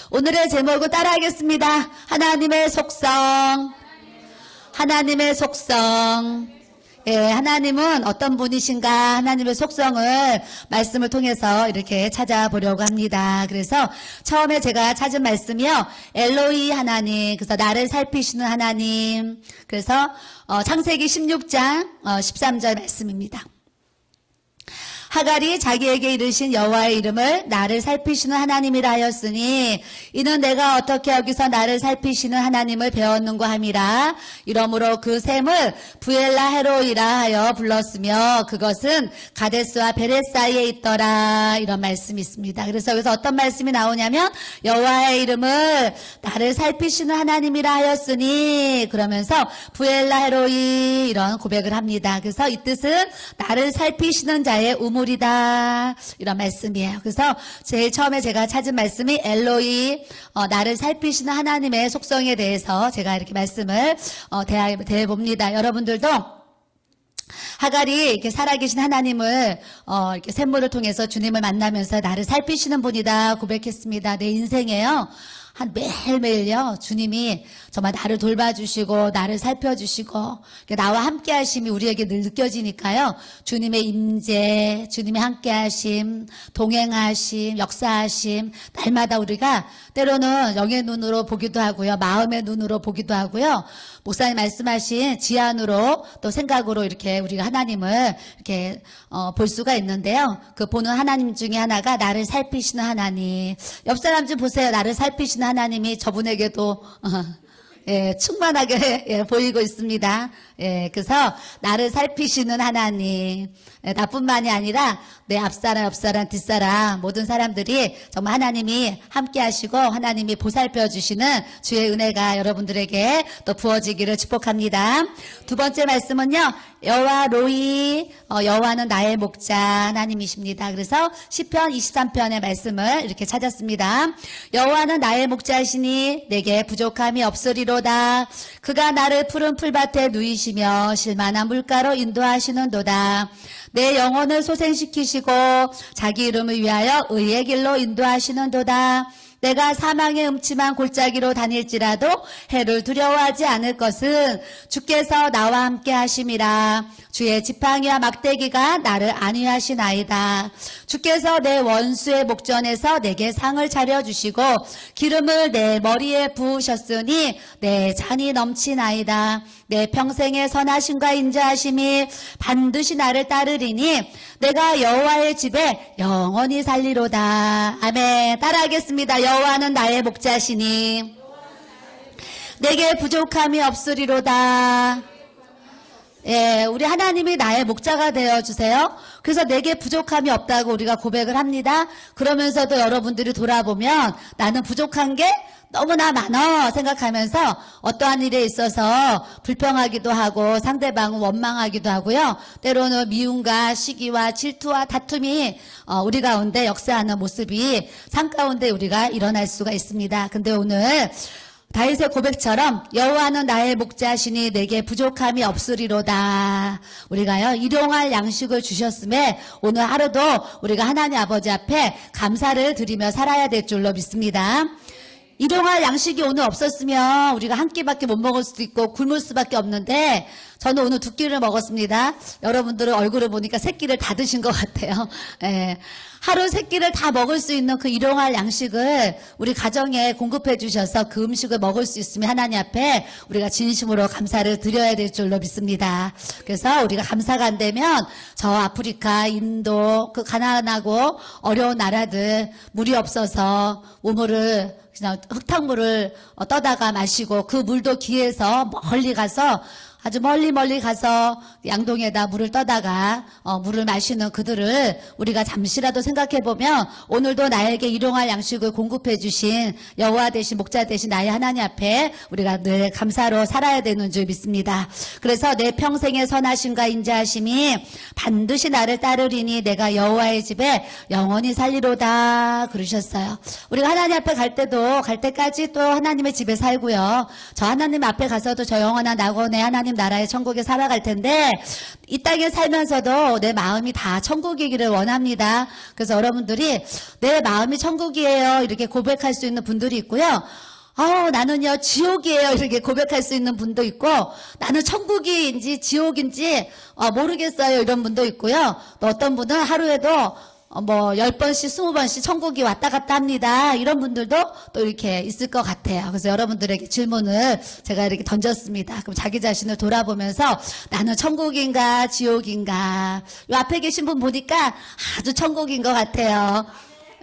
오늘의 제목은 따라하겠습니다. 하나님의 속성. 하나님의 속성. 예, 하나님은 어떤 분이신가 하나님의 속성을 말씀을 통해서 이렇게 찾아보려고 합니다. 그래서 처음에 제가 찾은 말씀이요. 엘로이 하나님, 그래서 나를 살피시는 하나님. 그래서 창세기 16장 13절 말씀입니다. 하갈이 자기에게 이르신 여호와의 이름을 나를 살피시는 하나님이라 하였으니 이는 내가 어떻게 여기서 나를 살피시는 하나님을 배웠는고 함이라. 이러므로 그 샘을 부엘라 헤로이라 하여 불렀으며 그것은 가데스와 베렛 사이에 있더라. 이런 말씀이 있습니다. 그래서 여기서 어떤 말씀이 나오냐면 여호와의 이름을 나를 살피시는 하나님이라 하였으니 그러면서 부엘라 헤로이 이런 고백을 합니다. 그래서 이 뜻은 나를 살피시는 자의 우물이다. 이런 말씀이에요. 그래서 제일 처음에 제가 찾은 말씀이 엘로이, 나를 살피시는 하나님의 속성에 대해서 제가 이렇게 말씀을 대해봅니다. 여러분들도 하갈이 이렇게 살아계신 하나님을 이렇게 샘물을 통해서 주님을 만나면서 나를 살피시는 분이다 고백했습니다. 내 인생에요. 한 매일매일요 주님이 정말 나를 돌봐주시고 나를 살펴주시고 나와 함께하심이 우리에게 늘 느껴지니까요. 주님의 임재, 주님의 함께하심, 동행하심, 역사하심 날마다 우리가 때로는 영의 눈으로 보기도 하고요. 마음의 눈으로 보기도 하고요. 목사님 말씀하신 지안으로 또 생각으로 이렇게 우리가 하나님을 이렇게 볼 수가 있는데요. 그 보는 하나님 중에 하나가 나를 살피시는 하나님. 옆 사람 좀 보세요. 나를 살피시는 하나님이 저분에게도 충만하게 보이고 있습니다. 그래서 나를 살피시는 하나님. 나뿐만이 아니라 내 앞사람, 옆사람, 뒷사람 모든 사람들이 정말 하나님이 함께 하시고 하나님이 보살펴 주시는 주의 은혜가 여러분들에게 또 부어지기를 축복합니다. 두 번째 말씀은요. 여호와 로이, 여호와는 나의 목자 하나님이십니다. 그래서 시편 23편의 말씀을 이렇게 찾았습니다. 여호와는 나의 목자시니 내게 부족함이 없으리로다. 그가 나를 푸른 풀밭에 누이시며 실만한 물가로 인도하시는도다. 내 영혼을 소생시키시고 자기 이름을 위하여 의의 길로 인도하시는도다. 내가 사망의 음침한 골짜기로 다닐지라도 해를 두려워하지 않을 것은 주께서 나와 함께 하심이라. 주의 지팡이와 막대기가 나를 안위하시나이다. 주께서 내 원수의 목전에서 내게 상을 차려주시고 기름을 내 머리에 부으셨으니 내 잔이 넘치나이다. 내 평생의 선하심과 인자하심이 반드시 나를 따르리니 내가 여호와의 집에 영원히 살리로다. 아멘. 따라하겠습니다. 여호와는 나의 목자시니 내게 부족함이 없으리로다. 우리 하나님이 나의 목자가 되어주세요. 그래서 내게 부족함이 없다고 우리가 고백을 합니다. 그러면서도 여러분들이 돌아보면 나는 부족한 게 너무나 많아 생각하면서 어떠한 일에 있어서 불평하기도 하고 상대방은 원망하기도 하고요. 때로는 미움과 시기와 질투와 다툼이 우리 가운데 역사하는 모습이 삶 가운데 우리가 일어날 수가 있습니다. 근데 오늘 다윗의 고백처럼 여호와는 나의 목자시니 내게 부족함이 없으리로다. 우리가요 일용할 양식을 주셨음에 오늘 하루도 우리가 하나님 아버지 앞에 감사를 드리며 살아야 될 줄로 믿습니다. 일용할 양식이 오늘 없었으면 우리가 한 끼밖에 못 먹을 수도 있고 굶을 수밖에 없는데 저는 오늘 두 끼를 먹었습니다. 여러분들은 얼굴을 보니까 세 끼를 다 드신 것 같아요. 하루 세 끼를 다 먹을 수 있는 그 일용할 양식을 우리 가정에 공급해 주셔서 그 음식을 먹을 수 있으면 하나님 앞에 우리가 진심으로 감사를 드려야 될 줄로 믿습니다. 그래서 우리가 감사가 안 되면 저 아프리카, 인도 그 가난하고 어려운 나라들 물이 없어서 우물을 그냥 흙탕물을 떠다가 마시고 그 물도 귀해서 멀리 가서 아주 멀리 가서 양동에다 물을 떠다가 물을 마시는 그들을 우리가 잠시라도 생각해보면 오늘도 나에게 일용할 양식을 공급해 주신 여호와 되신 목자 되신 나의 하나님 앞에 우리가 늘 감사로 살아야 되는 줄 믿습니다. 그래서 내 평생의 선하심과 인자하심이 반드시 나를 따르리니 내가 여호와의 집에 영원히 살리로다 그러셨어요. 우리가 하나님 앞에 갈 때도 갈 때까지 또 하나님의 집에 살고요. 저 하나님 앞에 가서도 저 영원한 낙원에 하나님 나라의 천국에 살아갈 텐데 이 땅에 살면서도 내 마음이 다 천국이기를 원합니다. 그래서 여러분들이 내 마음이 천국이에요 이렇게 고백할 수 있는 분들이 있고요. 나는요 지옥이에요 이렇게 고백할 수 있는 분도 있고, 나는 천국인지 지옥인지 모르겠어요 이런 분도 있고요. 또 어떤 분은 하루에도 10번씩 20번씩 천국이 왔다 갔다 합니다. 이런 분들도 또 이렇게 있을 것 같아요. 그래서 여러분들에게 질문을 제가 이렇게 던졌습니다. 그럼 자기 자신을 돌아보면서 나는 천국인가 지옥인가? 요 앞에 계신 분 보니까 아주 천국인 것 같아요.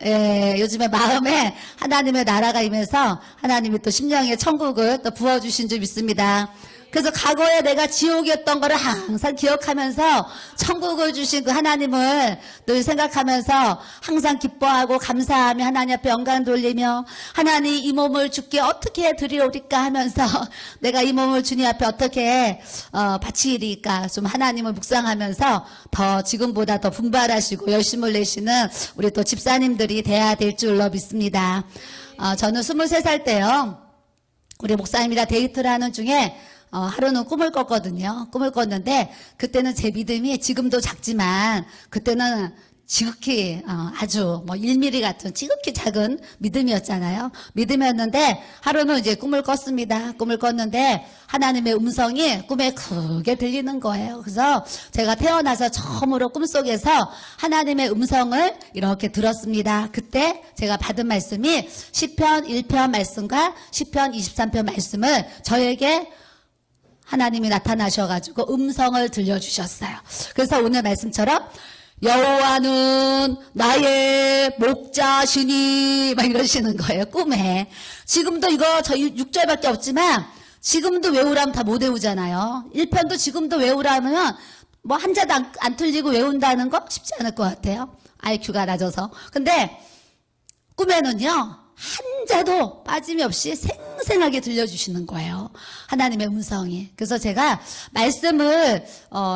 예, 요즘에 마음에 하나님의 나라가 임해서 하나님이 또 심령의 천국을 또 부어주신 줄 믿습니다. 그래서 과거에 내가 지옥이었던 거를 항상 기억하면서 천국을 주신 그 하나님을 늘 생각하면서 항상 기뻐하고 감사하며 하나님 앞에 영광 돌리며, 하나님 이 몸을 주께 어떻게 드리오리까 하면서 내가 이 몸을 주님 앞에 어떻게 바치리까 좀 하나님을 묵상하면서 더 지금보다 더 분발하시고 열심을 내시는 우리 또 집사님들이 돼야 될 줄로 믿습니다. 저는 23살 때요 우리 목사님이랑 데이트를 하는 중에 하루는 꿈을 꿨거든요. 꿈을 꿨는데 그때는 제 믿음이 지금도 작지만 그때는 지극히 아주 1mm 같은 지극히 작은 믿음이었잖아요. 믿음이었는데 하루는 이제 꿈을 꿨습니다. 꿈을 꿨는데 하나님의 음성이 꿈에 크게 들리는 거예요. 그래서 제가 태어나서 처음으로 꿈속에서 하나님의 음성을 이렇게 들었습니다. 그때 제가 받은 말씀이 시편 1편 말씀과 시편 23편 말씀을 저에게 하나님이 나타나셔가지고 음성을 들려주셨어요. 그래서 오늘 말씀처럼 여호와는 나의 목자시니 막 이러시는 거예요. 꿈에. 지금도 이거 저 6절밖에 없지만 지금도 외우라면 다 못 외우잖아요. 1편도 지금도 외우라면 한 자도 안 틀리고 외운다는 거 쉽지 않을 것 같아요. IQ가 낮아서. 근데 꿈에는요 한 자도 빠짐없이 생생하게 들려주시는 거예요. 하나님의 음성이. 그래서 제가 말씀을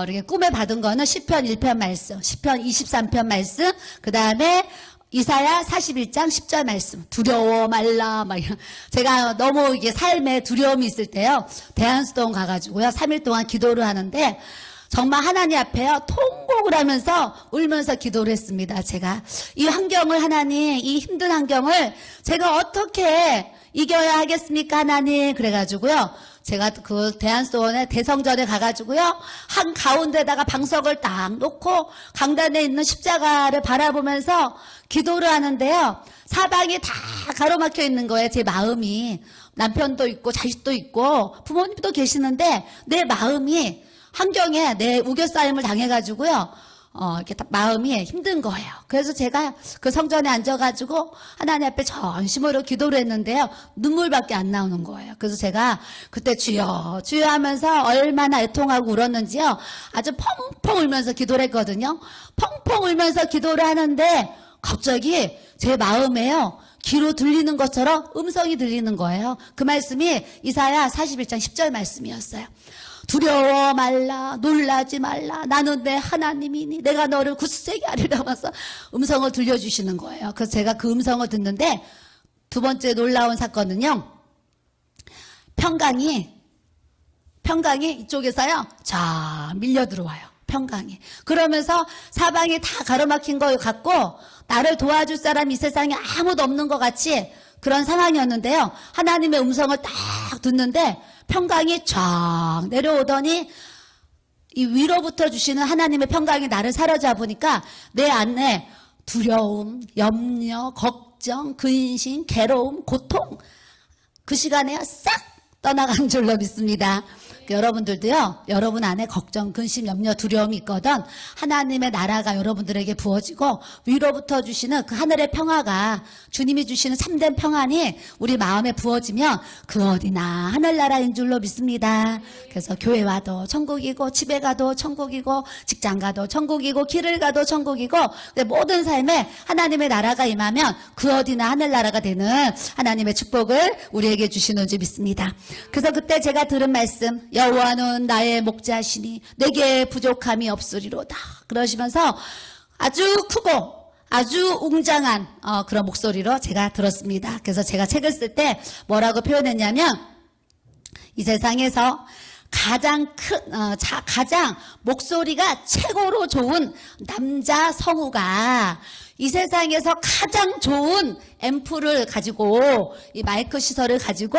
이렇게 꿈에 받은 거는 시편 1편 말씀, 시편 23편 말씀, 그 다음에 이사야 41장 10절 말씀. 두려워 말라 막 이런. 제가 너무 이게 삶에 두려움이 있을 때요 대한수동 가가지고요 3일 동안 기도를 하는데 정말 하나님 앞에요 통곡을 하면서 울면서 기도를 했습니다. 제가 이 환경을 하나님, 이 힘든 환경을 제가 어떻게 이겨야 하겠습니까 하나님. 그래가지고요 제가 그 대한수원의 대성전에 가가지고요 한 가운데다가 방석을 딱 놓고 강단에 있는 십자가를 바라보면서 기도를 하는데요 사방이 다 가로막혀 있는 거예요. 제 마음이. 남편도 있고 자식도 있고 부모님도 계시는데 내 마음이 환경에 내 우겨싸임을 당해가지고요 이렇게 마음이 힘든 거예요. 그래서 제가 그 성전에 앉아가지고 하나님 앞에 전심으로 기도를 했는데요 눈물밖에 안 나오는 거예요. 그래서 제가 그때 주여 주여 하면서 얼마나 애통하고 울었는지요 아주 펑펑 울면서 기도를 했거든요. 펑펑 울면서 기도를 하는데 갑자기 제 마음에요 귀로 들리는 것처럼 음성이 들리는 거예요. 그 말씀이 이사야 41장 10절 말씀이었어요. 두려워 말라 놀라지 말라 나는 내 하나님이니 내가 너를 굳세게 하리라 하면서 음성을 들려주시는 거예요. 그래서 제가 그 음성을 듣는데 두 번째 놀라운 사건은요 평강이 이쪽에서요 자 밀려 들어와요. 평강이. 그러면서 사방이 다 가로막힌 것 같고 나를 도와줄 사람이 이 세상에 아무도 없는 것 같이 그런 상황이었는데요 하나님의 음성을 딱 듣는데 평강이 쫙 내려오더니 이 위로부터 주시는 하나님의 평강이 나를 사로잡으니까 내 안에 두려움, 염려, 걱정, 근심, 괴로움, 고통 그 시간에 싹 떠나간 줄로 믿습니다. 여러분들도요 여러분 안에 걱정, 근심, 염려, 두려움이 있거든 하나님의 나라가 여러분들에게 부어지고 위로부터 주시는 그 하늘의 평화가 주님이 주시는 참된 평안이 우리 마음에 부어지면 그 어디나 하늘나라인 줄로 믿습니다. 그래서 교회 와도 천국이고 집에 가도 천국이고 직장 가도 천국이고 길을 가도 천국이고 모든 삶에 하나님의 나라가 임하면 그 어디나 하늘나라가 되는 하나님의 축복을 우리에게 주시는 줄 믿습니다. 그래서 그때 제가 들은 말씀 여호와는 나의 목자시니 내게 부족함이 없으리로다 그러시면서 아주 크고 아주 웅장한 그런 목소리로 제가 들었습니다. 그래서 제가 책을 쓸 때 뭐라고 표현했냐면 이 세상에서 가장 목소리가 최고로 좋은 남자 성우가 이 세상에서 가장 좋은 앰프를 가지고 이 마이크 시설을 가지고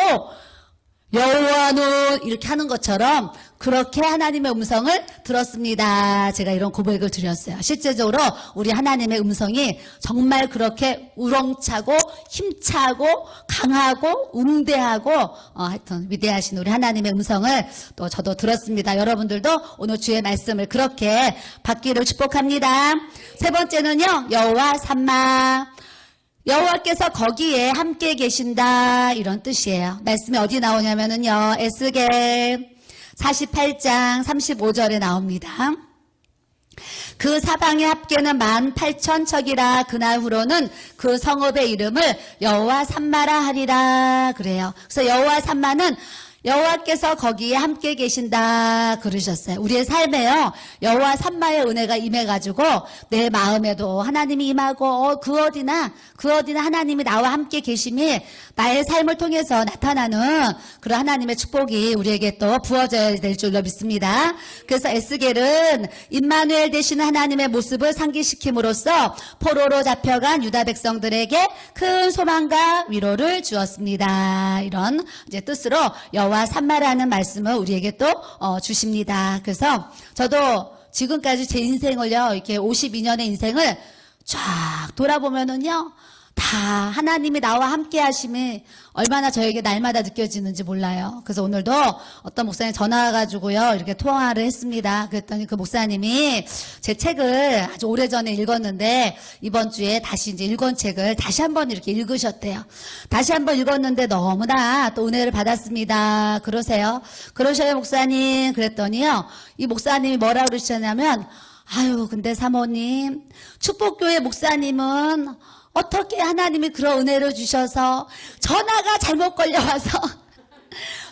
여호와는 이렇게 하는 것처럼 그렇게 하나님의 음성을 들었습니다. 제가 이런 고백을 드렸어요. 실제적으로 우리 하나님의 음성이 정말 그렇게 우렁차고 힘차고 강하고 웅대하고 하여튼 위대하신 우리 하나님의 음성을 또 저도 들었습니다. 여러분들도 오늘 주의 말씀을 그렇게 받기를 축복합니다. 세 번째는요, 여호와 삼마. 여호와께서 거기에 함께 계신다 이런 뜻이에요. 말씀이 어디 나오냐면은요, 에스겔 48장 35절에 나옵니다. 그 사방의 합계는 18,000척이라 그날 후로는 그 성읍의 이름을 여호와 삼마라 하리라 그래요. 그래서 여호와 삼마는 여호와께서 거기에 함께 계신다 그러셨어요. 우리의 삶에요, 여호와 삼마의 은혜가 임해가지고 내 마음에도 하나님이 임하고 그 어디나 하나님이 나와 함께 계심이 나의 삶을 통해서 나타나는 그런 하나님의 축복이 우리에게 또 부어져야 될 줄로 믿습니다. 그래서 에스겔은 임마누엘 되시는 하나님의 모습을 상기시킴으로써 포로로 잡혀간 유다 백성들에게 큰 소망과 위로를 주었습니다. 이런 이제 뜻으로 여호와 삼마라는 말씀을 우리에게 또 주십니다. 그래서 저도 지금까지 제 인생을요, 이렇게 52년의 인생을 쫙 돌아보면은요, 다 하나님이 나와 함께 하심이 얼마나 저에게 날마다 느껴지는지 몰라요. 그래서 오늘도 어떤 목사님 전화 와가지고요, 이렇게 통화를 했습니다. 그랬더니 그 목사님이 제 책을 아주 오래전에 읽었는데 이번 주에 다시 이제 읽은 책을 다시 한번 이렇게 읽으셨대요. 다시 한번 읽었는데 너무나 또 은혜를 받았습니다. 그러셔요 목사님. 그랬더니요, 이 목사님이 뭐라 그러셨냐면, 아유 근데 사모님, 축복교회 목사님은 어떻게 하나님이 그런 은혜를 주셔서 전화가 잘못 걸려와서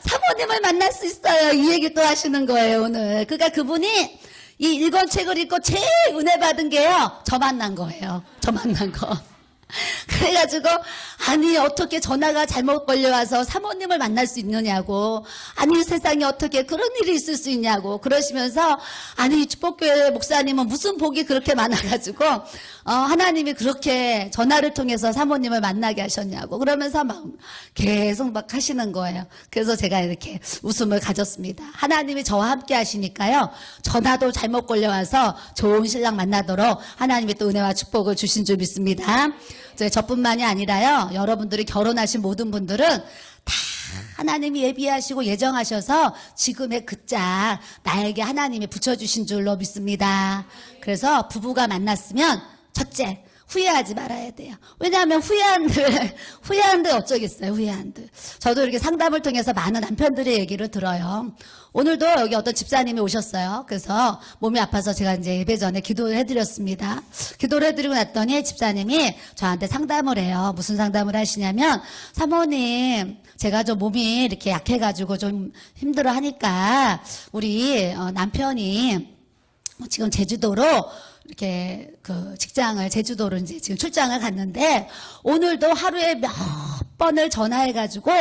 사모님을 만날 수 있어요. 이 얘기 또 하시는 거예요 오늘. 그러니까 그분이 이 읽은 책을 읽고 제일 은혜 받은 게요, 저 만난 거예요. 저 만난 거. 그래가지고 아니 어떻게 전화가 잘못 걸려와서 사모님을 만날 수 있느냐고, 아니 세상에 어떻게 그런 일이 있을 수 있냐고 그러시면서, 아니 축복교회 목사님은 무슨 복이 그렇게 많아가지고 하나님이 그렇게 전화를 통해서 사모님을 만나게 하셨냐고 그러면서 막 계속 막 하시는 거예요. 그래서 제가 이렇게 웃음을 가졌습니다. 하나님이 저와 함께 하시니까요, 전화도 잘못 걸려와서 좋은 신랑 만나도록 하나님이 또 은혜와 축복을 주신 줄 믿습니다. 저뿐만이 아니라요, 여러분들이 결혼하신 모든 분들은 다 하나님이 예비하시고 예정하셔서 지금의 그 짝 나에게 하나님이 붙여주신 줄로 믿습니다. 그래서 부부가 만났으면 첫째, 후회하지 말아야 돼요. 왜냐하면 후회한들 어쩌겠어요, 후회한들. 저도 이렇게 상담을 통해서 많은 남편들의 얘기를 들어요. 오늘도 여기 어떤 집사님이 오셨어요. 그래서 몸이 아파서 제가 이제 예배 전에 기도를 해드렸습니다. 기도를 해드리고 났더니 집사님이 저한테 상담을 해요. 무슨 상담을 하시냐면, 사모님, 제가 좀 몸이 이렇게 약해가지고 좀 힘들어 하니까 우리 남편이 지금 제주도로 이렇게 그 직장을, 제주도로 이제 지금 출장을 갔는데 오늘도 하루에 몇 번을 전화해가지고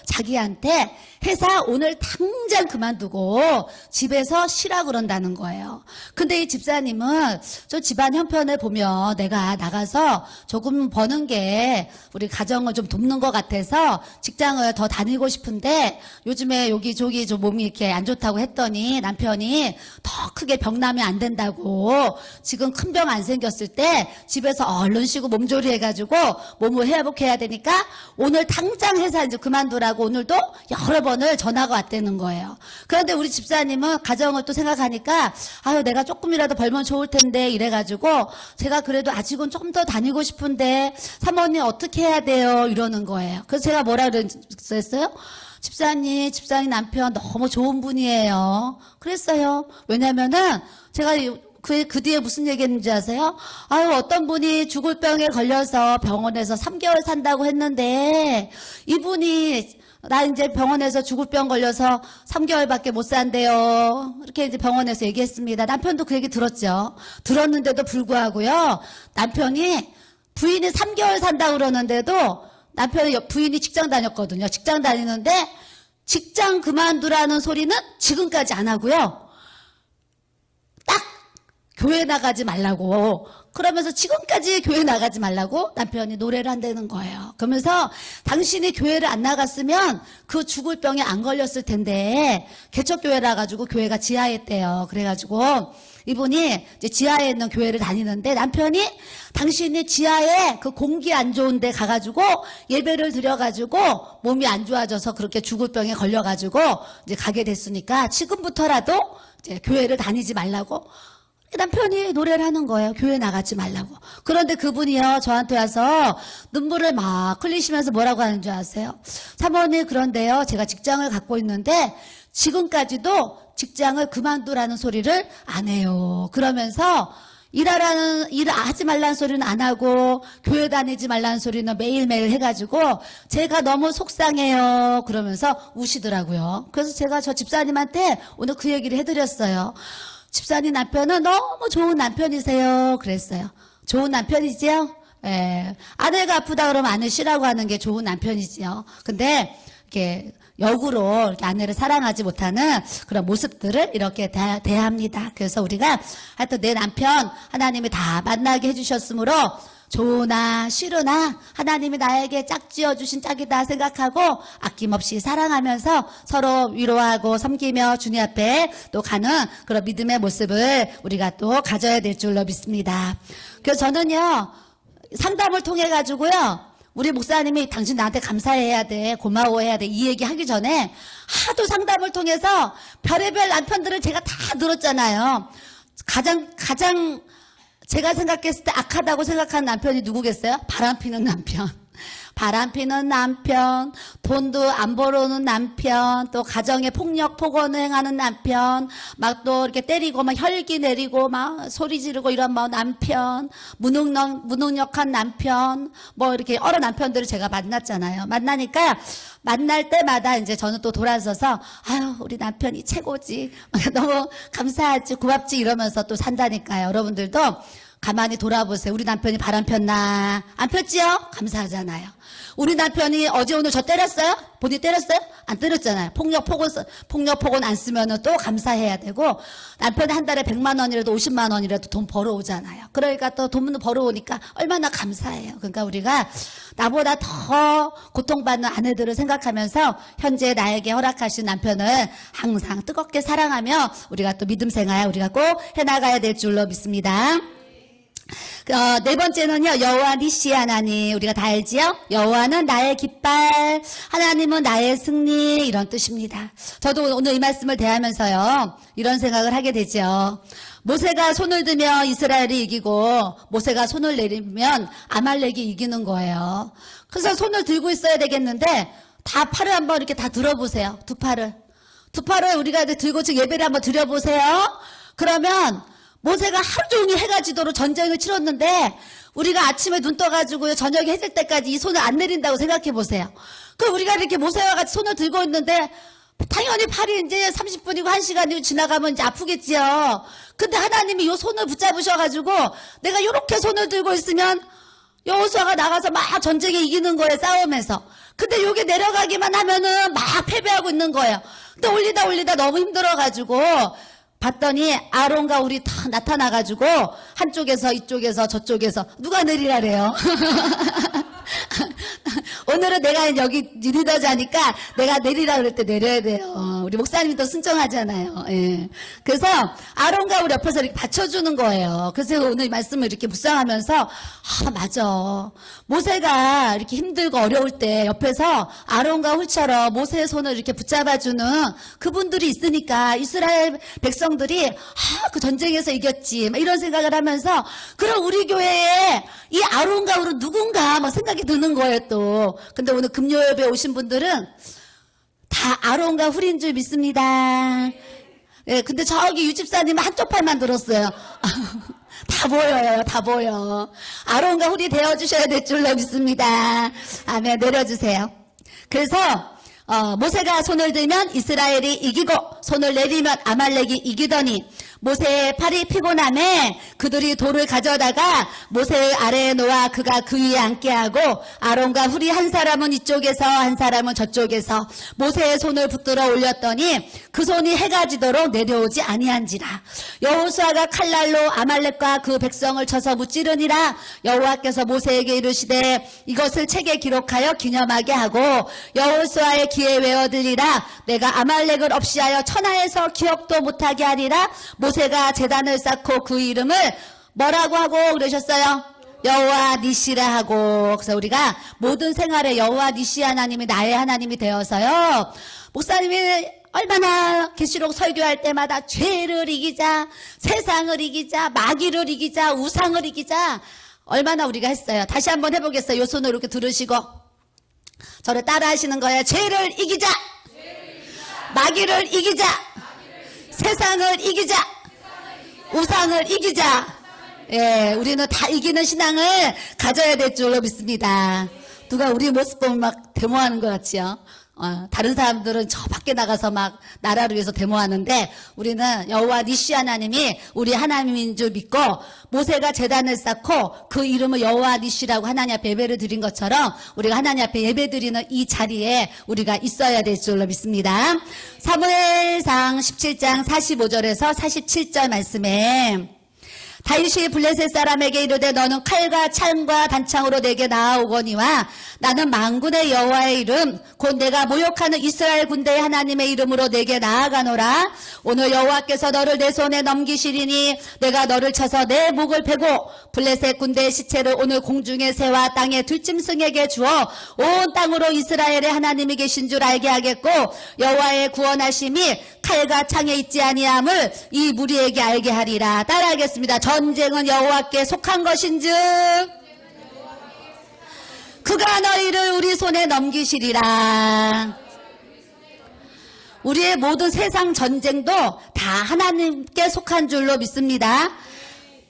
자기한테 회사 오늘 당장 그만두고 집에서 쉬라 그런다는 거예요. 근데 이 집사님은 저 집안 형편을 보면 내가 나가서 조금 버는 게 우리 가정을 좀 돕는 것 같아서 직장을 더 다니고 싶은데 요즘에 여기저기 좀 몸이 이렇게 안 좋다고 했더니 남편이 더 크게 병 나면 안 된다고, 지금 큰 병 안 생겼을 때 집에서 얼른 쉬고 몸조리 해가지고 몸을 회복해야 되니까 오늘 당장 회사 이제 그만두라고 오늘도 여러 번을 전화가 왔다는 거예요. 그런데 우리 집사님은 가정을 또 생각하니까 아유 내가 조금이라도 벌면 좋을 텐데 이래가지고 제가 그래도 아직은 조금 더 다니고 싶은데 사모님 어떻게 해야 돼요 이러는 거예요. 그래서 제가 뭐라 그랬어요? 집사님 남편 너무 좋은 분이에요. 그랬어요. 왜냐면은 제가 그 뒤에 무슨 얘기했는지 아세요? 아유, 어떤 분이 죽을 병에 걸려서 병원에서 3개월 산다고 했는데, 이분이, 나 이제 병원에서 죽을 병 걸려서 3개월밖에 못 산대요. 이렇게 이제 병원에서 얘기했습니다. 남편도 그 얘기 들었죠. 들었는데도 불구하고요, 남편이 부인이 3개월 산다고 그러는데도 부인이 직장 다녔거든요. 직장 다니는데, 직장 그만두라는 소리는 지금까지 안 하고요. 딱 교회 나가지 말라고 그러면서 지금까지 교회 나가지 말라고 남편이 노래를 한다는 거예요. 그러면서 당신이 교회를 안 나갔으면 그 죽을 병에 안 걸렸을 텐데 개척교회라 가지고 교회가 지하에 있대요. 그래가지고 이분이 이제 지하에 있는 교회를 다니는데 남편이 당신이 지하에 그 공기 안 좋은 데 가가지고 예배를 드려가지고 몸이 안 좋아져서 그렇게 죽을 병에 걸려가지고 이제 가게 됐으니까 지금부터라도 이제 교회를 다니지 말라고 남편이 노래를 하는 거예요. 교회 나가지 말라고. 그런데 그분이요 저한테 와서 눈물을 막 흘리시면서 뭐라고 하는 줄 아세요? 사모님 그런데요 제가 직장을 갖고 있는데 지금까지도 직장을 그만두라는 소리를 안 해요. 그러면서 일을 하지 말라는 소리는 안 하고 교회 다니지 말라는 소리는 매일매일 해가지고 제가 너무 속상해요. 그러면서 우시더라고요. 그래서 제가 저 집사님한테 오늘 그 얘기를 해드렸어요. 집사님 남편은 너무 좋은 남편이세요. 그랬어요. 좋은 남편이지요? 예. 아내가 아프다 그러면 아내 쉬라고 하는 게 좋은 남편이지요. 근데 이렇게 역으로 이렇게 아내를 사랑하지 못하는 그런 모습들을 이렇게 대합니다. 그래서 우리가 하여튼 내 남편 하나님이 다 만나게 해주셨으므로 좋으나 싫으나 하나님이 나에게 짝지어 주신 짝이다 생각하고 아낌없이 사랑하면서 서로 위로하고 섬기며 주님 앞에 또 가는 그런 믿음의 모습을 우리가 또 가져야 될 줄로 믿습니다. 그래서 저는요 상담을 통해 가지고요 우리 목사님이 당신 나한테 감사해야 돼 고마워해야 돼 이 얘기 하기 전에 하도 상담을 통해서 별의별 남편들을 제가 다 들었잖아요. 가장 제가 생각했을 때 악하다고 생각하는 남편이 누구겠어요? 바람피는 남편. 바람피는 남편, 돈도 안 벌어오는 남편, 또 가정에 폭력, 폭언을 행하는 남편, 막 또 이렇게 때리고 막 혈기 내리고 막 소리 지르고 이런 뭐 남편, 무능력한 남편, 뭐 이렇게 여러 남편들을 제가 만났잖아요. 만나니까 만날 때마다 이제 저는 또 돌아서서 아유 우리 남편이 최고지, 너무 감사하지, 고맙지 이러면서 또 산다니까요. 여러분들도 가만히 돌아보세요. 우리 남편이 바람 폈나? 안 폈지요? 감사하잖아요. 우리 남편이 어제 오늘 저 때렸어요? 본인 때렸어요? 안 때렸잖아요. 폭력 폭언 안 쓰면은 또 감사해야 되고 남편이 한 달에 100만 원이라도 50만 원이라도 돈 벌어오잖아요. 그러니까 또 돈 벌어오니까 얼마나 감사해요. 그러니까 우리가 나보다 더 고통받는 아내들을 생각하면서 현재 나에게 허락하신 남편을 항상 뜨겁게 사랑하며 우리가 또 믿음 생활 우리가 꼭 해나가야 될 줄로 믿습니다. 네 번째는요, 여호와 니시 하나님. 우리가 다 알지요? 여호와는 나의 깃발, 하나님은 나의 승리, 이런 뜻입니다. 저도 오늘 이 말씀을 대하면서요, 이런 생각을 하게 되죠. 모세가 손을 들면 이스라엘이 이기고 모세가 손을 내리면 아말렉이 이기는 거예요. 그래서 손을 들고 있어야 되겠는데 다 팔을 한번 이렇게 다 들어보세요. 두 팔을 우리가 들고 지금 예배를 한번 드려보세요. 그러면 모세가 하루 종일 해가 지도록 전쟁을 치렀는데 우리가 아침에 눈 떠가지고 저녁에 해질 때까지 이 손을 안 내린다고 생각해 보세요. 그럼 우리가 이렇게 모세와 같이 손을 들고 있는데 당연히 팔이 이제 30분이고 1시간이고 지나가면 이제 아프겠지요. 근데 하나님이 이 손을 붙잡으셔가지고 내가 이렇게 손을 들고 있으면 여호수아가 나가서 막 전쟁에 이기는 거예요. 싸움에서. 근데 요게 내려가기만 하면은 막 패배하고 있는 거예요. 근데 올리다 너무 힘들어가지고 봤더니 아론과 우리 다 나타나가지고 한쪽에서 이쪽에서 저쪽에서 누가 내리라래요. 오늘은 내가 여기 리더자니까 내가 내리라 그럴 때 내려야 돼요. 우리 목사님이 더 순정하잖아요. 예. 그래서 아론과 우리 옆에서 이렇게 받쳐주는 거예요. 그래서 오늘 이 말씀을 이렇게 묵상하면서 아 맞아. 모세가 이렇게 힘들고 어려울 때 옆에서 아론과 훌처럼 모세의 손을 이렇게 붙잡아주는 그분들이 있으니까 이스라엘 백성들이 그 전쟁에서 이겼지 이런 생각을 하면서 그럼 우리 교회에 이 아론과 우리 누군가 막 생각이 드는 거예요 또. 근데 오늘 금요일에 오신 분들은 다 아론과 훌인 줄 믿습니다. 예, 근데 저기 유집사님은 한쪽 팔만 들었어요. 다 보여요, 다 보여. 아론과 훌이 되어주셔야 될 줄로 믿습니다. 아멘, 내려주세요. 그래서 모세가 손을 들면 이스라엘이 이기고 손을 내리면 아말렉이 이기더니 모세의 팔이 피곤함에 그들이 돌을 가져다가 모세 아래에 놓아 그가 그 위에 앉게 하고 아론과 훌이 한 사람은 이쪽에서 한 사람은 저쪽에서 모세의 손을 붙들어 올렸더니 그 손이 해가 지도록 내려오지 아니한지라. 여호수아가 칼날로 아말렉과 그 백성을 쳐서 무찌르니라. 여호와께서 모세에게 이르시되 이것을 책에 기록하여 기념하게 하고 여호수아의 귀에 외어들리라. 내가 아말렉을 없이하여 천하에서 기억도 못하게 하리라. 모세가 제단을 쌓고 그 이름을 뭐라고 하고 그러셨어요? 여호와 니시라 하고. 그래서 우리가 모든 생활에 여호와 니시 하나님이 나의 하나님이 되어서요. 목사님이 얼마나 계시록 설교할 때마다 죄를 이기자, 세상을 이기자, 마귀를 이기자, 우상을 이기자 얼마나 우리가 했어요. 다시 한번 해보겠어요. 요 손으로 이렇게 들으시고 저를 따라 하시는 거예요. 죄를 이기자, 마귀를 이기자, 세상을 이기자, 우상을 이기자. 예, 우리는 다 이기는 신앙을 가져야 될 줄로 믿습니다. 누가 우리 모습 보면 막 데모하는 것 같지요? 다른 사람들은 저 밖에 나가서 막 나라를 위해서 데모하는데 우리는 여호와 니시 하나님이 우리 하나님인 줄 믿고 모세가 제단을 쌓고 그 이름을 여호와 니시라고 하나님 앞에 예배를 드린 것처럼 우리가 하나님 앞에 예배 드리는 이 자리에 우리가 있어야 될 줄로 믿습니다. 사무엘상 17장 45절에서 47절 말씀에 다윗이 블레셋 사람에게 이르되 너는 칼과 창과 단창으로 내게 나아오거니와 나는 만군의 여호와의 이름 곧 내가 모욕하는 이스라엘 군대의 하나님의 이름으로 내게 나아가노라. 오늘 여호와께서 너를 내 손에 넘기시리니 내가 너를 쳐서 내 목을 베고 블레셋 군대의 시체를 오늘 공중의 새와 땅의 들짐승에게 주어 온 땅으로 이스라엘의 하나님이 계신 줄 알게 하겠고 여호와의 구원하심이 칼과 창에 있지 아니함을 이 무리에게 알게 하리라. 따라하겠습니다. 전쟁은 여호와께 속한 것인즉 그가 너희를 우리 손에 넘기시리라. 우리의 모든 세상 전쟁도 다 하나님께 속한 줄로 믿습니다.